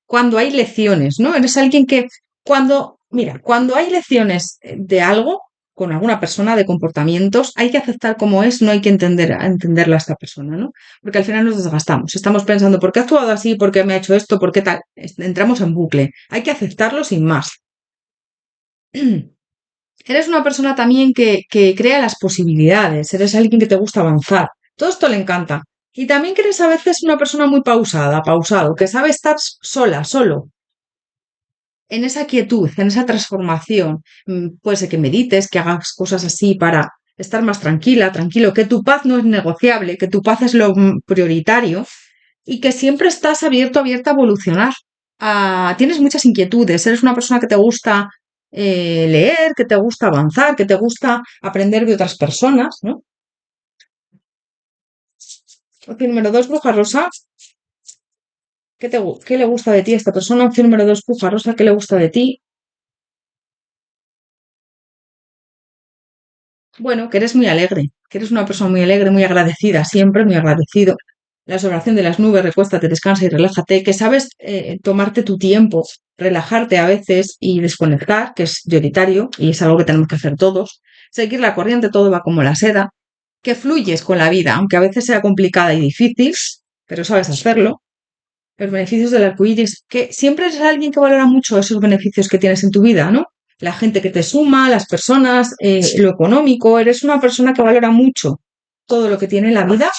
cuando hay lecciones, ¿no? Eres alguien que cuando hay lecciones de algo, con alguna persona, de comportamientos, hay que aceptar cómo es, no hay que entenderla a esta persona, ¿no? Porque al final nos desgastamos. Estamos pensando, ¿por qué ha actuado así? ¿Por qué me ha hecho esto? ¿Por qué tal? Entramos en bucle. Hay que aceptarlo sin más. Eres una persona también que crea las posibilidades, eres alguien que te gusta avanzar. Todo esto le encanta. Y también que eres a veces una persona muy pausada, pausado, que sabe estar sola, solo, en esa quietud, en esa transformación. Puede ser que medites, que hagas cosas así para estar más tranquila, tranquilo, que tu paz no es negociable, que tu paz es lo prioritario y que siempre estás abierto, abierta a evolucionar. Tienes muchas inquietudes, eres una persona que te gusta leer, que te gusta avanzar, que te gusta aprender de otras personas, ¿no? Opción número 2, bruja rosa. ¿Qué le gusta de ti a esta persona? Opción número 2, bruja rosa. ¿Qué le gusta de ti? Bueno, que eres muy alegre, que eres una persona muy alegre, muy agradecida, siempre muy agradecido. La oración de las nubes, recuéstate, descansa y relájate, que sabes tomarte tu tiempo, relajarte a veces y desconectar, que es prioritario y es algo que tenemos que hacer todos. Seguir la corriente, todo va como la seda, que fluyes con la vida, aunque a veces sea complicada y difícil, pero sabes hacerlo. Los beneficios del arco iris, que siempre eres alguien que valora mucho esos beneficios que tienes en tu vida, ¿no? La gente que te suma, las personas, lo económico, eres una persona que valora mucho todo lo que tiene la vida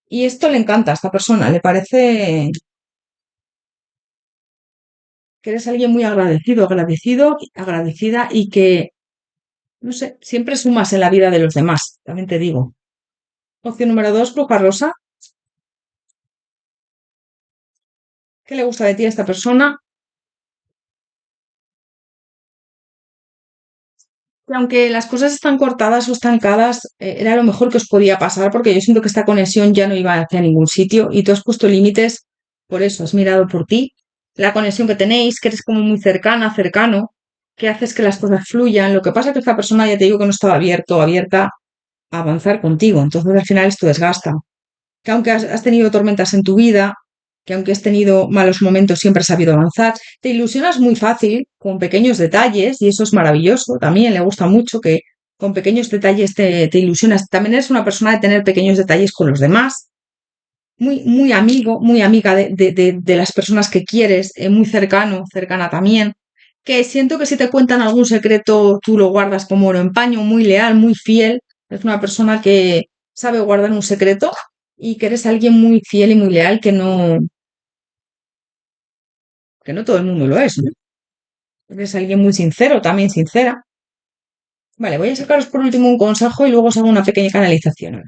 y esto le encanta a esta persona, le parece que eres alguien muy agradecido, agradecida y que, no sé, siempre sumas en la vida de los demás, también te digo. Opción número 2, bruja rosa. ¿Qué le gusta de ti a esta persona? Que aunque las cosas están cortadas o estancadas, era lo mejor que os podía pasar porque yo siento que esta conexión ya no iba hacia ningún sitio y tú has puesto límites por eso, has mirado por ti, la conexión que tenéis, que eres como muy cercana, cercano, que haces que las cosas fluyan. Lo que pasa es que esta persona ya te digo que no estaba abierto o abierta a avanzar contigo, entonces al final esto desgasta que aunque has tenido tormentas en tu vida, que aunque has tenido malos momentos, siempre has sabido avanzar. Te ilusionas muy fácil con pequeños detalles y eso es maravilloso. También le gusta mucho que con pequeños detalles te ilusionas. También eres una persona de tener pequeños detalles con los demás. Muy, muy amigo, muy amiga de las personas que quieres, muy cercano, cercana también. Que siento que si te cuentan algún secreto, tú lo guardas como oro en paño, muy leal, muy fiel. Es una persona que sabe guardar un secreto y que eres alguien muy fiel y muy leal que no todo el mundo lo es, ¿no? Eres alguien muy sincero, también sincera. Vale, voy a sacaros por último un consejo y luego os hago una pequeña canalización. A ver.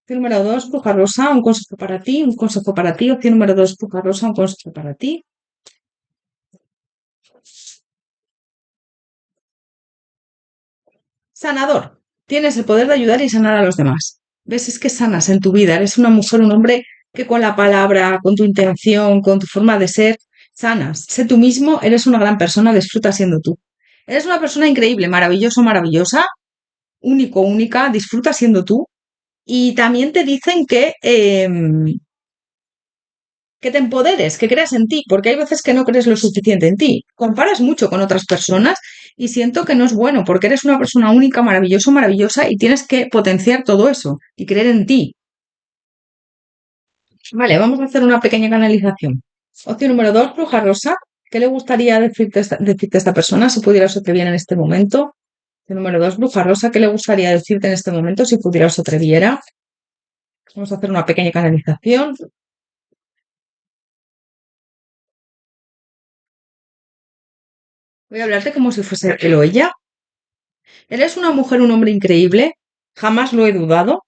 Opción número 2, bruja rosa, un consejo para ti, un consejo para ti. Opción número 2, bruja rosa, un consejo para ti. Sanador. Tienes el poder de ayudar y sanar a los demás. ¿Ves? Es que sanas en tu vida. Eres una mujer, un hombre que con la palabra, con tu intención, con tu forma de ser, sanas. Sé tú mismo, eres una gran persona, disfruta siendo tú. Eres una persona increíble, maravilloso, maravillosa, único, única, disfruta siendo tú. Y también te dicen que te empoderes, que creas en ti, porque hay veces que no crees lo suficiente en ti. Comparas mucho con otras personas y siento que no es bueno, porque eres una persona única, maravilloso, maravillosa y tienes que potenciar todo eso y creer en ti. Vale, vamos a hacer una pequeña canalización. Opción número 2, bruja rosa. ¿Qué le gustaría decirte a esta persona si pudieras o te viera en este momento? Opción número 2, bruja rosa. ¿Qué le gustaría decirte en este momento si pudieras o te viera? Vamos a hacer una pequeña canalización. Voy a hablarte como si fuese él o ella. Eres una mujer, un hombre increíble. Jamás lo he dudado.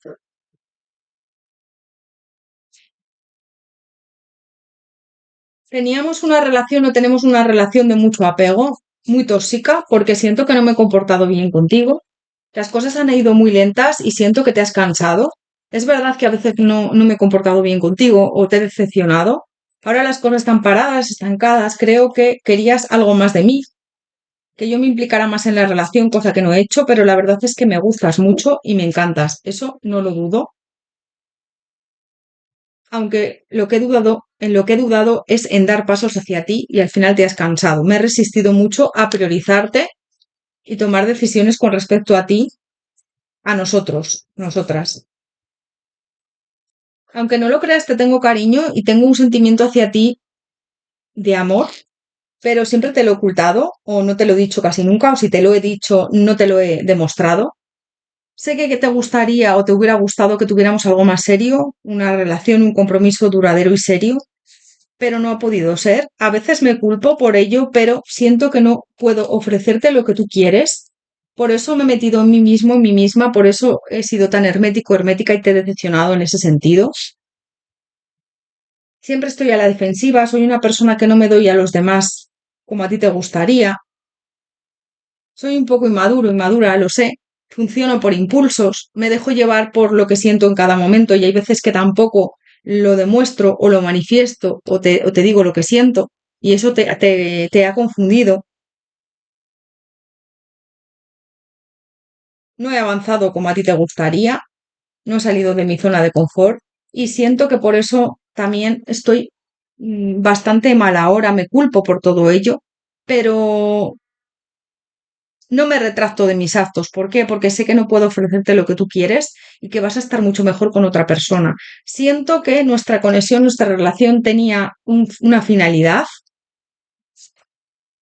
Teníamos una relación o tenemos una relación de mucho apego, muy tóxica, porque siento que no me he comportado bien contigo. Las cosas han ido muy lentas y siento que te has cansado. Es verdad que a veces no me he comportado bien contigo o te he decepcionado, Ahora las cosas están paradas, estancadas. Creo que querías algo más de mí, que yo me implicara más en la relación, cosa que no he hecho, pero la verdad es que me gustas mucho y me encantas. Eso no lo dudo. Aunque en lo que he dudado es en dar pasos hacia ti y al final te has cansado. Me he resistido mucho a priorizarte y tomar decisiones con respecto a ti, a nosotros, nosotras. Aunque no lo creas, te tengo cariño y tengo un sentimiento hacia ti de amor, pero siempre te lo he ocultado o no te lo he dicho casi nunca, o si te lo he dicho, no te lo he demostrado. Sé que te gustaría o te hubiera gustado que tuviéramos algo más serio, una relación, un compromiso duradero y serio, pero no ha podido ser. A veces me culpo por ello, pero siento que no puedo ofrecerte lo que tú quieres. Por eso me he metido en mí mismo, en mí misma, por eso he sido tan hermético, hermética y te he decepcionado en ese sentido. Siempre estoy a la defensiva, soy una persona que no me doy a los demás como a ti te gustaría. Soy un poco inmaduro, inmadura, lo sé. Funciono por impulsos, me dejo llevar por lo que siento en cada momento y hay veces que tampoco lo demuestro o lo manifiesto o te digo lo que siento y eso te ha confundido. No he avanzado como a ti te gustaría, no he salido de mi zona de confort y siento que por eso también estoy bastante mal ahora, me culpo por todo ello, pero no me retracto de mis actos. ¿Por qué? Porque sé que no puedo ofrecerte lo que tú quieres y que vas a estar mucho mejor con otra persona. Siento que nuestra conexión, nuestra relación tenía una finalidad,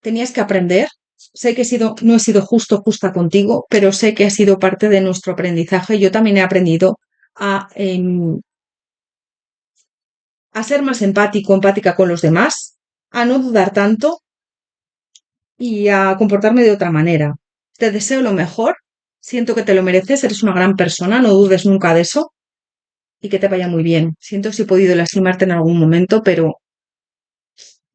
tenías que aprender. Sé que no he sido justa contigo, pero sé que ha sido parte de nuestro aprendizaje. Yo también he aprendido a, a ser más empático, empática con los demás, a no dudar tanto y a comportarme de otra manera. Te deseo lo mejor, siento que te lo mereces, eres una gran persona, no dudes nunca de eso y que te vaya muy bien. Siento si he podido lastimarte en algún momento, pero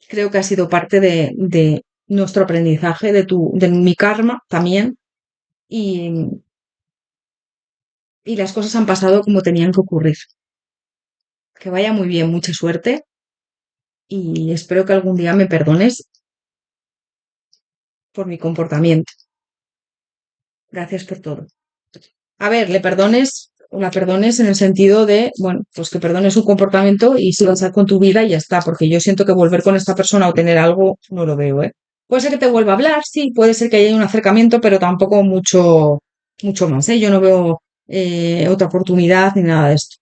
creo que ha sido parte de nuestro aprendizaje, de mi karma también y, y las cosas han pasado como tenían que ocurrir. Que vaya muy bien, mucha suerte y espero que algún día me perdones por mi comportamiento. Gracias por todo. A ver, le perdones o la perdones en el sentido de, bueno, pues que perdones su comportamiento y sigas con tu vida y ya está, porque yo siento que volver con esta persona o tener algo no lo veo, ¿eh? Puede ser que te vuelva a hablar, sí, puede ser que haya un acercamiento, pero tampoco mucho más, ¿eh? Yo no veo otra oportunidad ni nada de esto.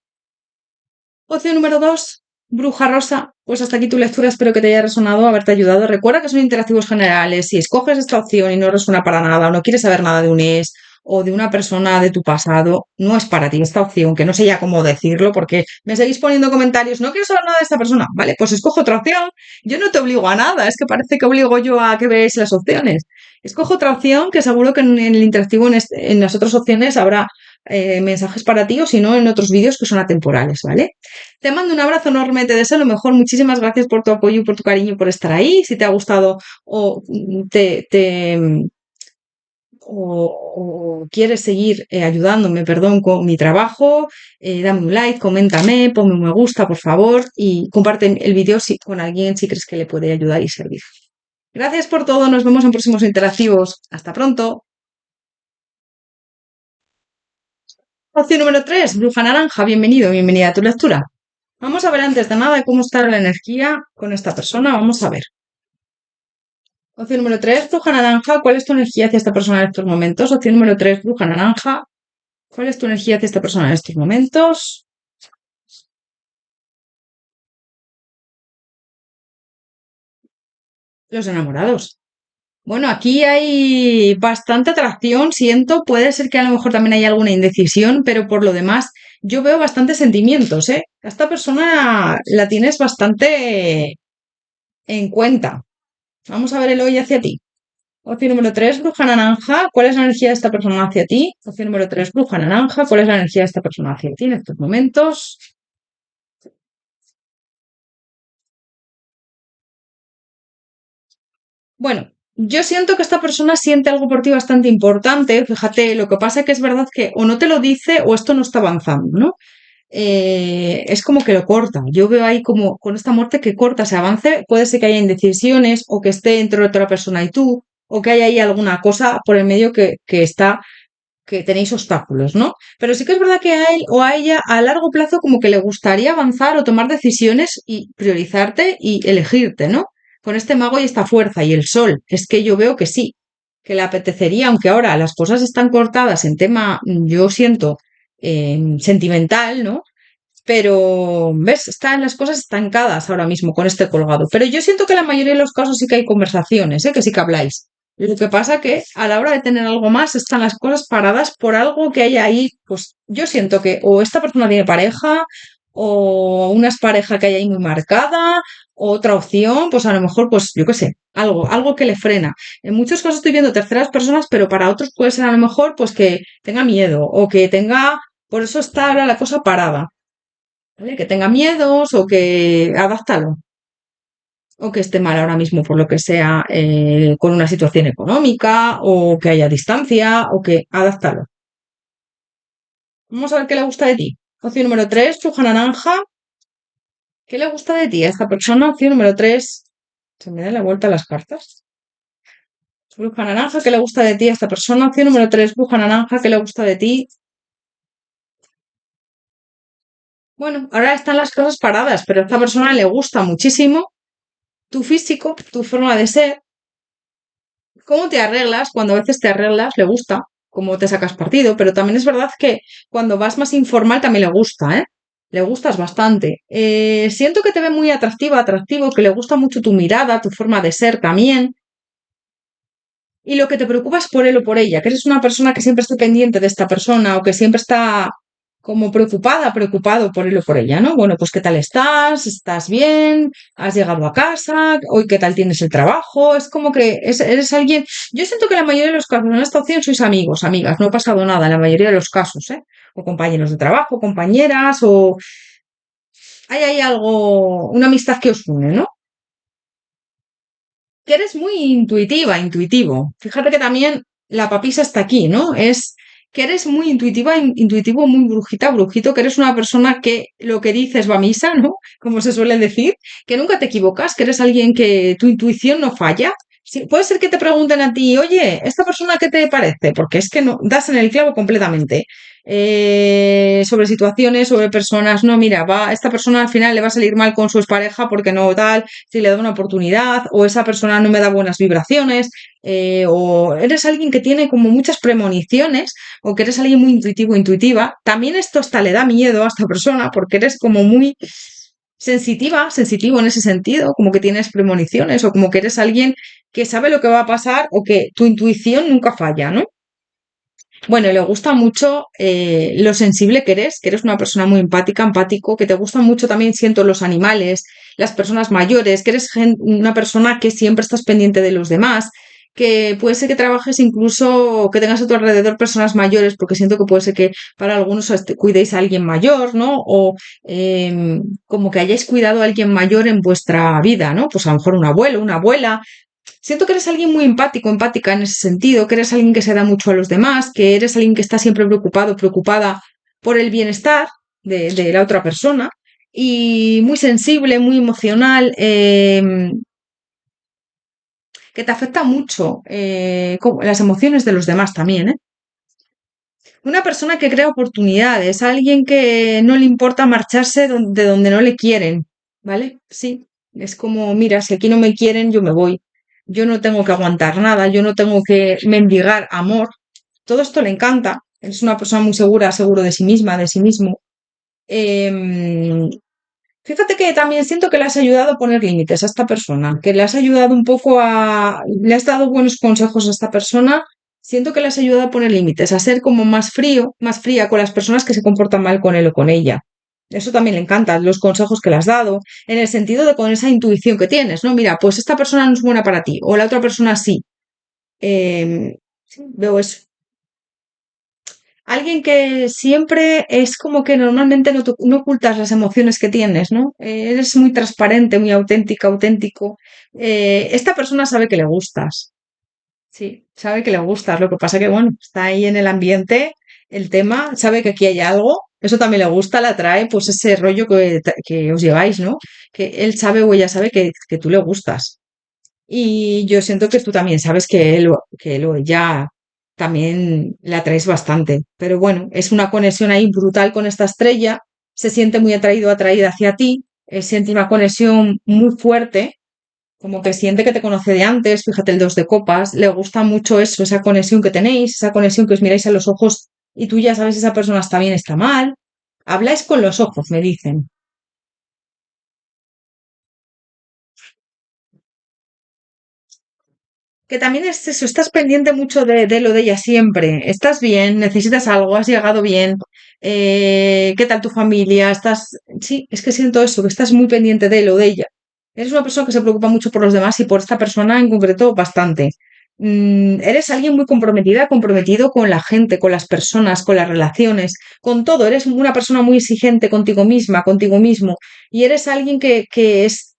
Opción número dos, Bruja Rosa. Pues hasta aquí tu lectura, espero que te haya resonado, haberte ayudado. Recuerda que son interactivos generales. Si escoges esta opción y no resuena para nada o no quieres saber nada de un ex o de una persona de tu pasado, no es para ti esta opción, que no sé ya cómo decirlo, porque me seguís poniendo comentarios, no quiero saber nada de esta persona. Vale, pues escojo otra opción. Yo no te obligo a nada, es que parece que obligo yo a que veáis las opciones. Escojo otra opción que seguro que en el interactivo en las otras opciones habrá mensajes para ti o si no en otros vídeos que son atemporales, ¿vale? Te mando un abrazo enorme, te deseo lo mejor. Muchísimas gracias por tu apoyo y por tu cariño, por estar ahí. Si te ha gustado o o quieres seguir ayudándome, perdón, con mi trabajo, dame un like, coméntame, ponme un me gusta, por favor, y comparte el vídeo con alguien si crees que le puede ayudar y servir. Gracias por todo, nos vemos en próximos interactivos. Hasta pronto. Opción número 3, Bruja Naranja, bienvenido, bienvenida a tu lectura. Vamos a ver antes de nada cómo está la energía con esta persona. Vamos a ver. Opción número 3, Bruja Naranja. ¿Cuál es tu energía hacia esta persona en estos momentos? Opción número 3, Bruja Naranja. ¿Cuál es tu energía hacia esta persona en estos momentos? Los enamorados. Bueno, aquí hay bastante atracción, siento. Puede ser que a lo mejor también haya alguna indecisión, pero por lo demás, yo veo bastantes sentimientos, ¿eh? A esta persona la tienes bastante en cuenta. Vamos a ver el hoy hacia ti. Opción número 3, Bruja Naranja. ¿Cuál es la energía de esta persona hacia ti? Opción número 3, Bruja Naranja. ¿Cuál es la energía de esta persona hacia ti en estos momentos? Bueno, yo siento que esta persona siente algo por ti bastante importante. Fíjate, lo que pasa es que es verdad que o no te lo dice o esto no está avanzando, ¿no? es como que lo corta. Yo veo ahí como con esta muerte que corta ese avance. Puede ser que haya indecisiones o que esté entre otra persona y tú, o que haya ahí alguna cosa por el medio que está, que tenéis obstáculos, ¿no? Pero sí que es verdad que a él o a ella a largo plazo como que le gustaría avanzar o tomar decisiones y priorizarte y elegirte, ¿no? Con este mago y esta fuerza y el sol, es que yo veo que sí, que le apetecería, aunque ahora las cosas están cortadas en tema, yo siento, sentimental, ¿no? Pero, ¿ves? Están las cosas estancadas ahora mismo con este colgado. Pero yo siento que en la mayoría de los casos sí que hay conversaciones, ¿eh? Que sí que habláis. Lo que pasa que a la hora de tener algo más están las cosas paradas por algo que hay ahí. Pues yo siento que o esta persona tiene pareja, o una pareja que hay ahí muy marcada, o otra opción, pues a lo mejor, pues yo qué sé, algo que le frena. En muchos casos estoy viendo terceras personas, pero para otros puede ser a lo mejor pues que tenga miedo o que tenga, por eso está ahora la cosa parada. ¿Vale? Que tenga miedos o que adáptalo, o que esté mal ahora mismo por lo que sea, con una situación económica, o que haya distancia, o que adáptalo. Vamos a ver qué le gusta de ti. Opción número 3, bruja naranja. ¿Qué le gusta de ti a esta persona? Opción número 3. Se me da la vuelta a las cartas. Bruja naranja, ¿qué le gusta de ti a esta persona? Opción número 3, bruja naranja, ¿qué le gusta de ti? Bueno, ahora están las cosas paradas, pero a esta persona le gusta muchísimo tu físico, tu forma de ser. ¿Cómo te arreglas? Cuando a veces te arreglas, le gusta cómo te sacas partido, pero también es verdad que cuando vas más informal también le gusta, ¿eh? Le gustas bastante. Siento que te ve muy atractiva, atractivo, que le gusta mucho tu mirada, tu forma de ser también. Y lo que te preocupa es por él o por ella, que eres una persona que siempre esté pendiente de esta persona o que siempre está como preocupada, preocupado por él o por ella, ¿no? Bueno, pues ¿qué tal estás? ¿Estás bien? ¿Has llegado a casa? ¿Hoy qué tal tienes el trabajo? Es como que eres alguien... Yo siento que la mayoría de los casos en esta opción sois amigos, amigas, no ha pasado nada en la mayoría de los casos, ¿eh? O compañeros de trabajo, compañeras, o hay ahí algo, una amistad que os une, ¿no? Que eres muy intuitiva, intuitivo. Fíjate que también la papisa está aquí, ¿no? Es que eres muy intuitiva, intuitivo, muy brujita, brujito, que eres una persona que lo que dices va a misa, ¿no? Como se suele decir, que nunca te equivocas, que eres alguien que tu intuición no falla. Sí, puede ser que te pregunten a ti, oye, ¿esta persona qué te parece? Porque es que no das en el clavo completamente. Sobre situaciones, sobre personas, no, mira, va, esta persona al final le va a salir mal con su expareja porque no tal, si le da una oportunidad, o esa persona no me da buenas vibraciones, o eres alguien que tiene como muchas premoniciones, o que eres alguien muy intuitivo, intuitiva. También esto hasta le da miedo a esta persona porque eres como muy sensitiva, sensitivo en ese sentido, como que tienes premoniciones, o como que eres alguien que sabe lo que va a pasar, o que tu intuición nunca falla, ¿no? Bueno, y le gusta mucho lo sensible que eres una persona muy empática, empático, que te gustan mucho también, siento, los animales, las personas mayores, que eres una persona que siempre estás pendiente de los demás, que puede ser que trabajes incluso, que tengas a tu alrededor personas mayores, porque siento que puede ser que para algunos cuidéis a alguien mayor, ¿no? O como que hayáis cuidado a alguien mayor en vuestra vida, ¿no? Pues a lo mejor un abuelo, una abuela, siento que eres alguien muy empático, empática en ese sentido, que eres alguien que se da mucho a los demás, que eres alguien que está siempre preocupado, preocupada por el bienestar de la otra persona y muy sensible, muy emocional, que te afecta mucho las emociones de los demás también, ¿eh? Una persona que crea oportunidades, alguien que no le importa marcharse de donde no le quieren, ¿vale? Sí, es como, mira, si aquí no me quieren, yo me voy. Yo no tengo que aguantar nada, yo no tengo que mendigar amor. Todo esto le encanta. Es una persona muy segura, seguro de sí misma, de sí mismo. Em, Fíjate que también siento que le has ayudado a poner límites a esta persona, que le has ayudado un poco le has dado buenos consejos a esta persona. Siento que le has ayudado a poner límites, a ser como más frío, más fría con las personas que se comportan mal con él o con ella. Eso también le encanta, los consejos que le has dado, en el sentido de con esa intuición que tienes, ¿no? Mira, pues esta persona no es buena para ti, o la otra persona sí. Sí, veo eso. Alguien que siempre es como que normalmente no ocultas las emociones que tienes, ¿no? Eres muy transparente, muy auténtica, auténtico. Esta persona sabe que le gustas, sí, sabe que le gustas. Lo que pasa que, bueno, está ahí en el ambiente el tema, sabe que aquí hay algo. Eso también le gusta, le atrae, pues ese rollo que os lleváis, ¿no? Que él sabe o ella sabe que tú le gustas. Y yo siento que tú también sabes que él o ella también le atraes bastante. Pero bueno, es una conexión ahí brutal con esta estrella. Se siente muy atraído, atraída hacia ti. Siente una conexión muy fuerte, como que siente que te conoce de antes. Fíjate el 2 de copas. Le gusta mucho eso, esa conexión que tenéis, esa conexión que os miráis a los ojos y tú ya sabes si esa persona está bien, está mal. Habláis con los ojos, me dicen. Que también es eso, estás pendiente mucho de lo de ella siempre. Estás bien, necesitas algo, has llegado bien. ¿Qué tal tu familia? Sí, es que siento eso, que estás muy pendiente de lo de ella. Eres una persona que se preocupa mucho por los demás y por esta persona en concreto bastante. Eres alguien muy comprometida, comprometido con la gente, con las personas, con las relaciones, con todo. Eres una persona muy exigente contigo misma, contigo mismo. Y eres alguien que es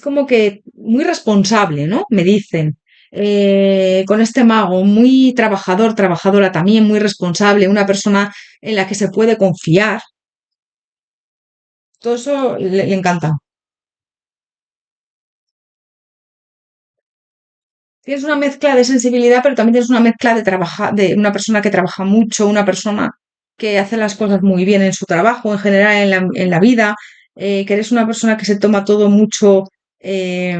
como que muy responsable, ¿no? Me dicen. Con este mago, muy trabajador, trabajadora también, muy responsable, una persona en la que se puede confiar. Todo eso le encanta. Tienes una mezcla de sensibilidad, pero también tienes una mezcla de una persona que trabaja mucho, una persona que hace las cosas muy bien en su trabajo, en general en la vida, que eres una persona que se toma todo mucho, eh,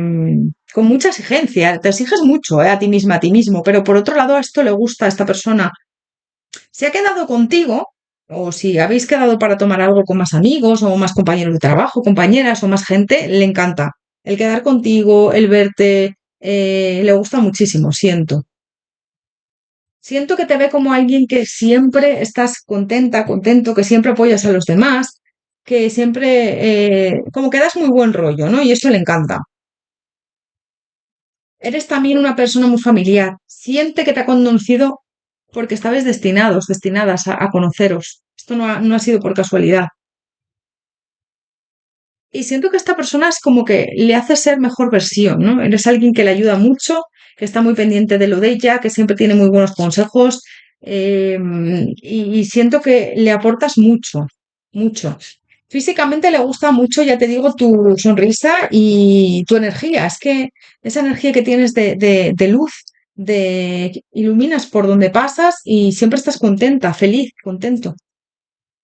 con mucha exigencia, te exiges mucho, a ti misma, a ti mismo, pero por otro lado a esto le gusta a esta persona. Si ha quedado contigo, o si habéis quedado para tomar algo con más amigos o más compañeros de trabajo, compañeras o más gente, le encanta. El quedar contigo, el verte, le gusta muchísimo, siento. Siento que te ve como alguien que siempre estás contenta, contento, que siempre apoyas a los demás, que siempre, como que das muy buen rollo, ¿no? Y eso le encanta. Eres también una persona muy familiar. Siente que te ha conocido porque estabais destinados, destinadas a conoceros. Esto no ha sido por casualidad. Y siento que esta persona es como que le hace ser mejor versión, ¿no? Eres alguien que le ayuda mucho, que está muy pendiente de lo de ella, que siempre tiene muy buenos consejos, y siento que le aportas mucho, mucho. Físicamente le gusta mucho, ya te digo, tu sonrisa y tu energía. Es que esa energía que tienes de luz, de iluminas por donde pasas y siempre estás contenta, feliz, contento.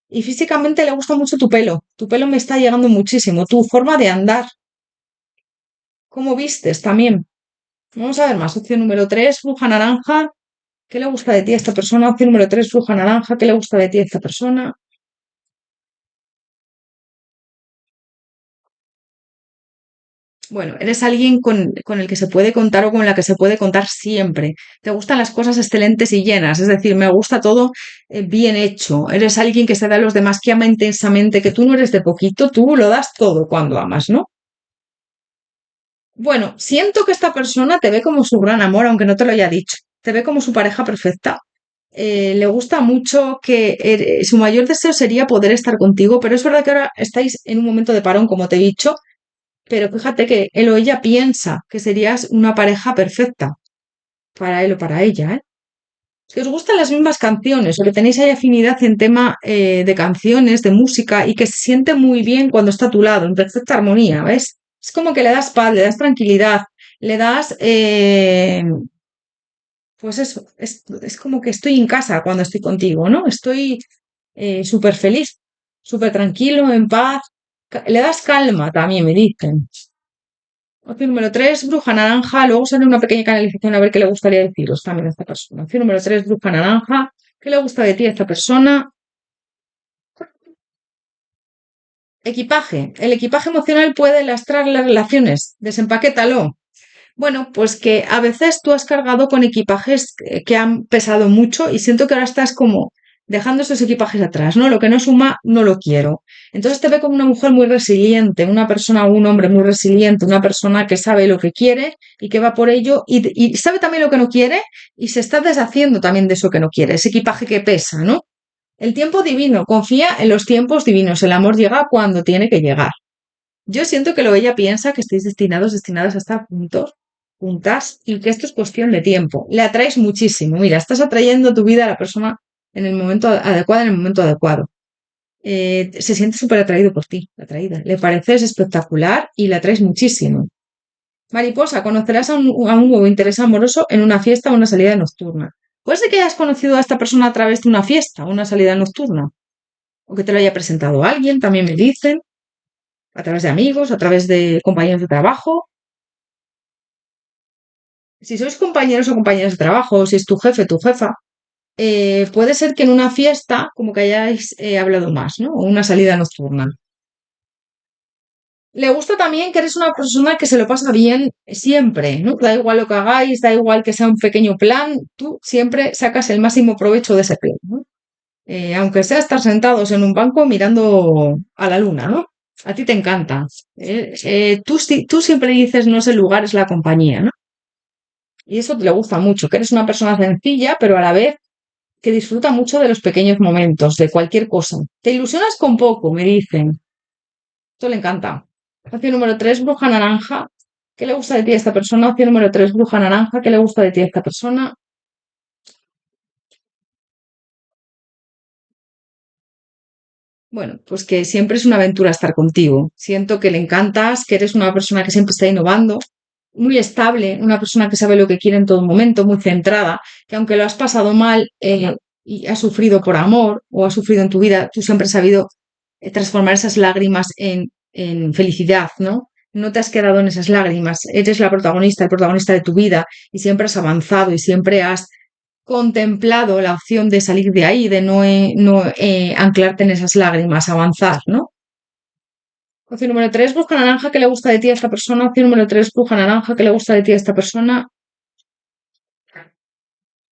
Y físicamente le gusta mucho tu pelo. Tu pelo me está llegando muchísimo. Tu forma de andar. Cómo vistes también. Vamos a ver más. Opción número 3, bruja naranja. ¿Qué le gusta de ti a esta persona? Opción número 3, bruja naranja. ¿Qué le gusta de ti a esta persona? Bueno, eres alguien con el que se puede contar o con la que se puede contar siempre. Te gustan las cosas excelentes y llenas, es decir, me gusta todo bien hecho. Eres alguien que se da a los demás, que ama intensamente, que tú no eres de poquito, tú lo das todo cuando amas, ¿no? Bueno, siento que esta persona te ve como su gran amor, aunque no te lo haya dicho. Te ve como su pareja perfecta. Le gusta mucho que su mayor deseo sería poder estar contigo, pero es verdad que ahora estáis en un momento de parón, como te he dicho, pero fíjate que él o ella piensa que serías una pareja perfecta para él o para ella, ¿eh? Que os gustan las mismas canciones o que tenéis ahí afinidad en tema de canciones, de música y que se siente muy bien cuando está a tu lado, en perfecta armonía, ¿ves? Es como que le das paz, le das tranquilidad, le das, pues eso, es como que estoy en casa cuando estoy contigo, ¿no? Estoy súper feliz, súper tranquilo, en paz. Le das calma también, me dicen. Opción número 3, bruja naranja. Luego sale una pequeña canalización a ver qué le gustaría deciros también a esta persona. Opción número 3, bruja naranja. ¿Qué le gusta de ti a esta persona? Equipaje. El equipaje emocional puede lastrar las relaciones. Desempaquétalo. Bueno, pues que a veces tú has cargado con equipajes que han pesado mucho y siento que ahora estás como dejando esos equipajes atrás, ¿no? Lo que no suma, no lo quiero. Entonces te ve como una mujer muy resiliente, una persona o un hombre muy resiliente, una persona que sabe lo que quiere y que va por ello y sabe también lo que no quiere y se está deshaciendo también de eso que no quiere, ese equipaje que pesa, ¿no? El tiempo divino, confía en los tiempos divinos, el amor llega cuando tiene que llegar. Yo siento que lo ella piensa que estáis destinados, destinadas a estar juntos, juntas, y que esto es cuestión de tiempo. Le atraes muchísimo. Mira, estás atrayendo tu vida a la persona en el momento adecuado, en el momento adecuado. se siente súper atraído por ti, atraída. Le pareces espectacular y le atraes muchísimo. Mariposa, conocerás a un nuevo interés amoroso en una fiesta o una salida nocturna. Puede ser que hayas conocido a esta persona a través de una fiesta o una salida nocturna, o que te lo haya presentado alguien, también me dicen, a través de amigos, a través de compañeros de trabajo. Si sois compañeros o compañeras de trabajo, o si es tu jefe, tu jefa, puede ser que en una fiesta como que hayáis hablado más, ¿no? O una salida nocturna. Le gusta también que eres una persona que se lo pasa bien siempre, ¿no? Da igual lo que hagáis, da igual que sea un pequeño plan, tú siempre sacas el máximo provecho de ese plan, ¿no? Aunque sea estar sentados en un banco mirando a la luna, ¿no? A ti te encanta. Tú siempre dices, no es el lugar, es la compañía, ¿no? Y eso te le gusta mucho, que eres una persona sencilla, pero a la vez que disfruta mucho de los pequeños momentos, de cualquier cosa. Te ilusionas con poco, me dicen. Esto le encanta. Opción número 3, bruja naranja. ¿Qué le gusta de ti a esta persona? Opción número 3, bruja naranja. ¿Qué le gusta de ti a esta persona? Bueno, pues que siempre es una aventura estar contigo. Siento que le encantas, que eres una persona que siempre está innovando, muy estable, una persona que sabe lo que quiere en todo momento, muy centrada, que aunque lo has pasado mal y has sufrido por amor o has sufrido en tu vida, tú siempre has sabido transformar esas lágrimas en felicidad, ¿no? No te has quedado en esas lágrimas, eres la protagonista, el protagonista de tu vida y siempre has avanzado y siempre has contemplado la opción de salir de ahí, de no anclarte en esas lágrimas, avanzar, ¿no? Opción número 3, bruja naranja, ¿qué le gusta de ti a esta persona? Opción número 3, bruja naranja, ¿qué le gusta de ti a esta persona?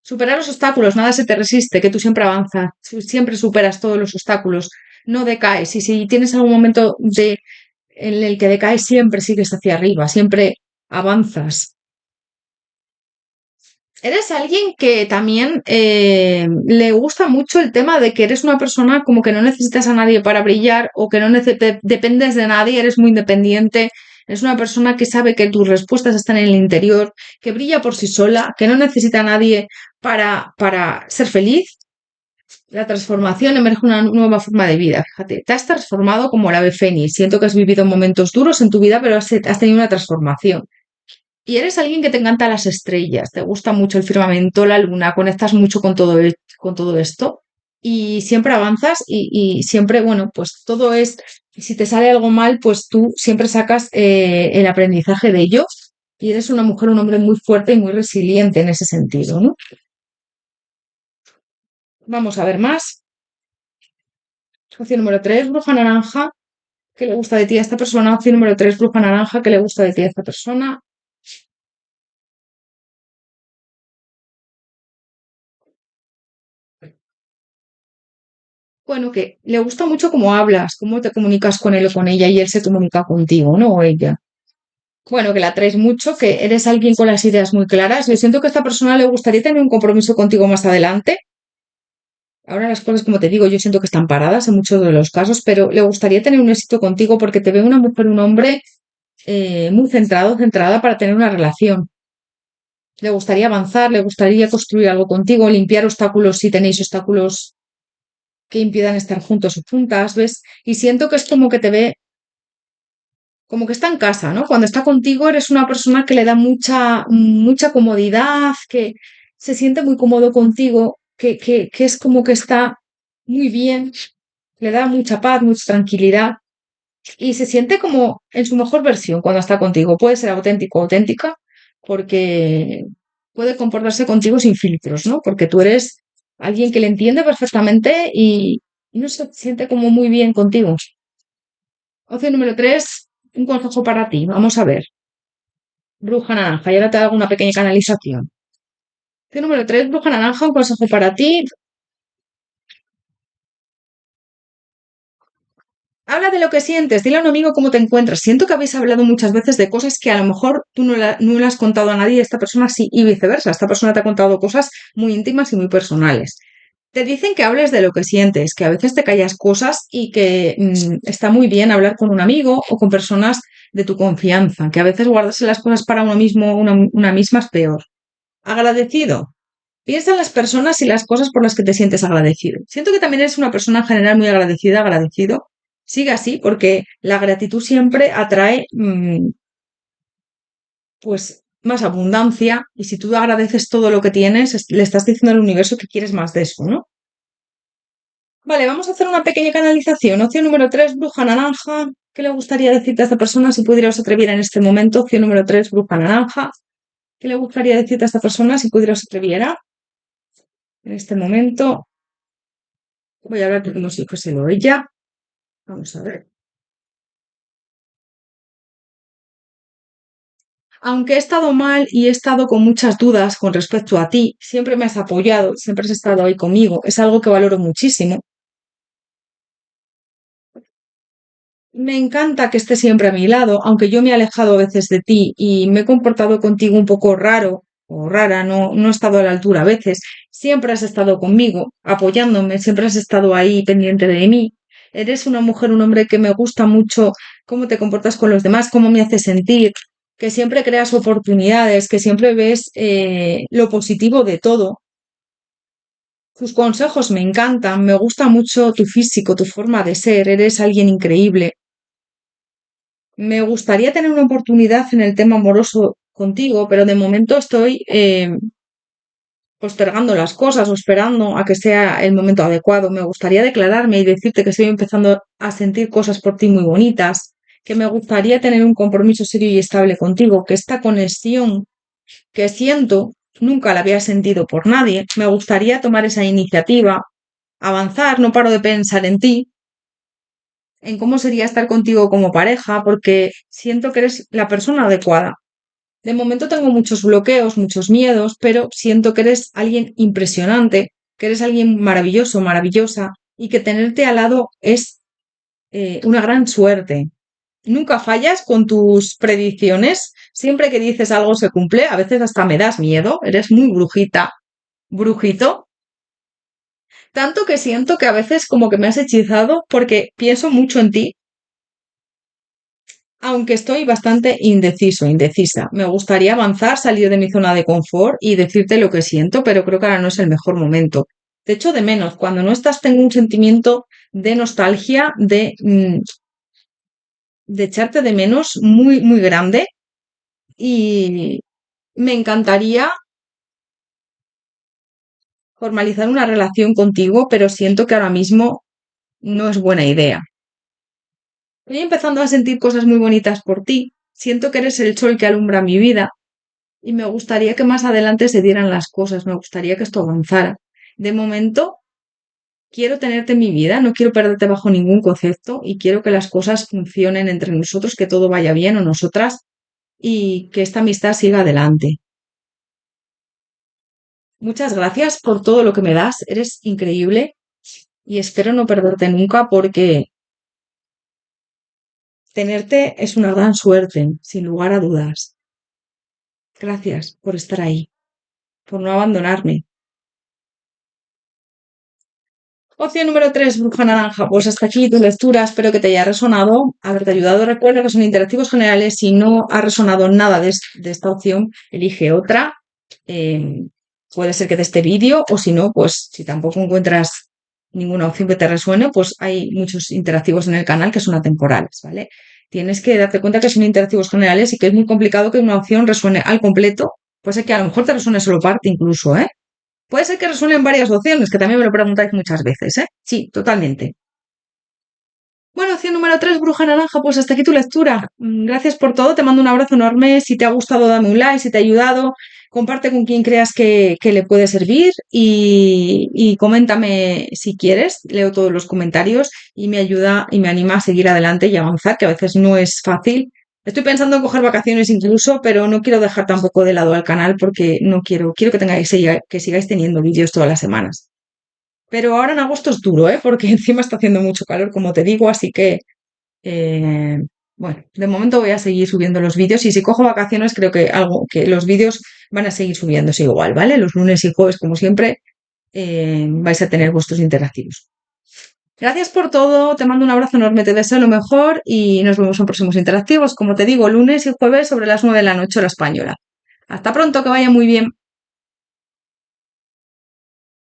Superar los obstáculos, nada se te resiste, que tú siempre avanzas, siempre superas todos los obstáculos, no decaes. Y si tienes algún momento en el que decaes, siempre sigues hacia arriba, siempre avanzas. Eres alguien que también le gusta mucho el tema de que eres una persona como que no necesitas a nadie para brillar o que no dependes de nadie, eres muy independiente, eres una persona que sabe que tus respuestas están en el interior, que brilla por sí sola, que no necesita a nadie para ser feliz. La transformación emerge una nueva forma de vida, fíjate, te has transformado como el ave fénix, siento que has vivido momentos duros en tu vida, pero has tenido una transformación. Y eres alguien que te encanta las estrellas, te gusta mucho el firmamento, la luna, conectas mucho con todo esto y siempre avanzas y siempre, bueno, pues todo es, si te sale algo mal, pues tú siempre sacas el aprendizaje de ello y eres una mujer, un hombre muy fuerte y muy resiliente en ese sentido, ¿no? Vamos a ver más. Opción número 3, bruja naranja. ¿Qué le gusta de ti a esta persona? Opción número 3, bruja naranja. ¿Qué le gusta de ti a esta persona? Bueno, que le gusta mucho cómo hablas, cómo te comunicas con él o con ella y él se comunica contigo, ¿no? O ella. Bueno, que la atraes mucho, que eres alguien con las ideas muy claras. Yo siento que a esta persona le gustaría tener un compromiso contigo más adelante. Ahora las cosas, como te digo, yo siento que están paradas en muchos de los casos, pero le gustaría tener un éxito contigo porque te ve una mujer, un hombre muy centrado, centrada para tener una relación. Le gustaría avanzar, le gustaría construir algo contigo, limpiar obstáculos si tenéis obstáculos que impidan estar juntos o juntas, ¿ves? Y siento que es como que te ve como que está en casa, ¿no? Cuando está contigo eres una persona que le da mucha comodidad, que se siente muy cómodo contigo, que es como que está muy bien, le da mucha paz, mucha tranquilidad y se siente como en su mejor versión cuando está contigo. Puede ser auténtico o auténtica porque puede comportarse contigo sin filtros, ¿no? Porque tú eres alguien que le entiende perfectamente y no se siente como muy bien contigo. Opción número 3, un consejo para ti. Vamos a ver. Bruja naranja. Y ahora te hago una pequeña canalización. Opción número 3, bruja naranja, un consejo para ti. Habla de lo que sientes, dile a un amigo cómo te encuentras. Siento que habéis hablado muchas veces de cosas que a lo mejor tú no le has contado a nadie, esta persona sí, y viceversa. Esta persona te ha contado cosas muy íntimas y muy personales. Te dicen que hables de lo que sientes, que a veces te callas cosas y que está muy bien hablar con un amigo o con personas de tu confianza, que a veces guardarse las cosas para uno mismo, una misma es peor. Agradecido. Piensa en las personas y las cosas por las que te sientes agradecido. Siento que también eres una persona en general muy agradecida, agradecido. Sigue así, porque la gratitud siempre atrae, pues, más abundancia. Y si tú agradeces todo lo que tienes, le estás diciendo al universo que quieres más de eso, ¿no? Vale, vamos a hacer una pequeña canalización. Opción número 3, bruja naranja. ¿Qué le gustaría decirte a esta persona si pudieras atrever en este momento? Opción número 3, bruja naranja. ¿Qué le gustaría decirte a esta persona si pudieras atreviera en este momento? Voy a hablar como si fuese lo ella. Vamos a ver. Aunque he estado mal y he estado con muchas dudas con respecto a ti, siempre me has apoyado, siempre has estado ahí conmigo. Es algo que valoro muchísimo. Me encanta que estés siempre a mi lado, aunque yo me he alejado a veces de ti y me he comportado contigo un poco raro o rara, no he estado a la altura a veces. Siempre has estado conmigo, apoyándome, siempre has estado ahí pendiente de mí. Eres una mujer, un hombre que me gusta mucho cómo te comportas con los demás, cómo me haces sentir, que siempre creas oportunidades, que siempre ves lo positivo de todo. Tus consejos me encantan, me gusta mucho tu físico, tu forma de ser, eres alguien increíble. Me gustaría tener una oportunidad en el tema amoroso contigo, pero de momento estoy postergando las cosas o esperando a que sea el momento adecuado. Me gustaría declararme y decirte que estoy empezando a sentir cosas por ti muy bonitas, que me gustaría tener un compromiso serio y estable contigo, que esta conexión que siento nunca la había sentido por nadie. Me gustaría tomar esa iniciativa, avanzar, no paro de pensar en ti, en cómo sería estar contigo como pareja, porque siento que eres la persona adecuada. De momento tengo muchos bloqueos, muchos miedos, pero siento que eres alguien impresionante, que eres alguien maravilloso, maravillosa, y que tenerte al lado es una gran suerte. Nunca fallas con tus predicciones, siempre que dices algo se cumple, a veces hasta me das miedo, eres muy brujita, brujito, tanto que siento que a veces como que me has hechizado porque pienso mucho en ti, aunque estoy bastante indeciso, indecisa. Me gustaría avanzar, salir de mi zona de confort y decirte lo que siento, pero creo que ahora no es el mejor momento. Te echo de menos. Cuando no estás, tengo un sentimiento de nostalgia, de echarte de menos muy, muy grande. Y me encantaría formalizar una relación contigo, pero siento que ahora mismo no es buena idea. Estoy empezando a sentir cosas muy bonitas por ti. Siento que eres el sol que alumbra mi vida y me gustaría que más adelante se dieran las cosas, me gustaría que esto avanzara. De momento, quiero tenerte en mi vida, no quiero perderte bajo ningún concepto y quiero que las cosas funcionen entre nosotros, que todo vaya bien o nosotras y que esta amistad siga adelante. Muchas gracias por todo lo que me das, eres increíble y espero no perderte nunca porque tenerte es una gran suerte, sin lugar a dudas. Gracias por estar ahí, por no abandonarme. Opción número 3, bruja naranja. Pues hasta aquí tu lectura. Espero que te haya resonado, haberte ayudado. Recuerda que son interactivos generales. Si no ha resonado nada de esta opción, elige otra. Eh, puede ser que de este vídeo, o si no, pues si tampoco encuentras ninguna opción que te resuene, pues hay muchos interactivos en el canal que son atemporales, ¿vale? Tienes que darte cuenta que son interactivos generales y que es muy complicado que una opción resuene al completo. Puede ser que a lo mejor te resuene solo parte incluso, ¿eh? Puede ser que resuenen varias opciones, que también me lo preguntáis muchas veces, ¿eh? Sí, totalmente. Bueno, opción número 3, bruja naranja, pues hasta aquí tu lectura. Gracias por todo, te mando un abrazo enorme. Si te ha gustado, dame un like, si te ha ayudado, comparte con quien creas que le puede servir y coméntame si quieres. Leo todos los comentarios y me ayuda y me anima a seguir adelante y avanzar, que a veces no es fácil. Estoy pensando en coger vacaciones incluso, pero no quiero dejar tampoco de lado al canal porque no quiero que tengáis, que sigáis teniendo vídeos todas las semanas. Pero ahora en agosto es duro, ¿eh? Porque encima está haciendo mucho calor, como te digo, así que, eh, bueno, de momento voy a seguir subiendo los vídeos y si cojo vacaciones creo que los vídeos van a seguir subiéndose igual, ¿vale? Los lunes y jueves, como siempre, vais a tener vuestros interactivos. Gracias por todo, te mando un abrazo enorme, te deseo lo mejor y nos vemos en próximos interactivos, como te digo, lunes y jueves sobre las 9 de la noche hora española. Hasta pronto, que vaya muy bien.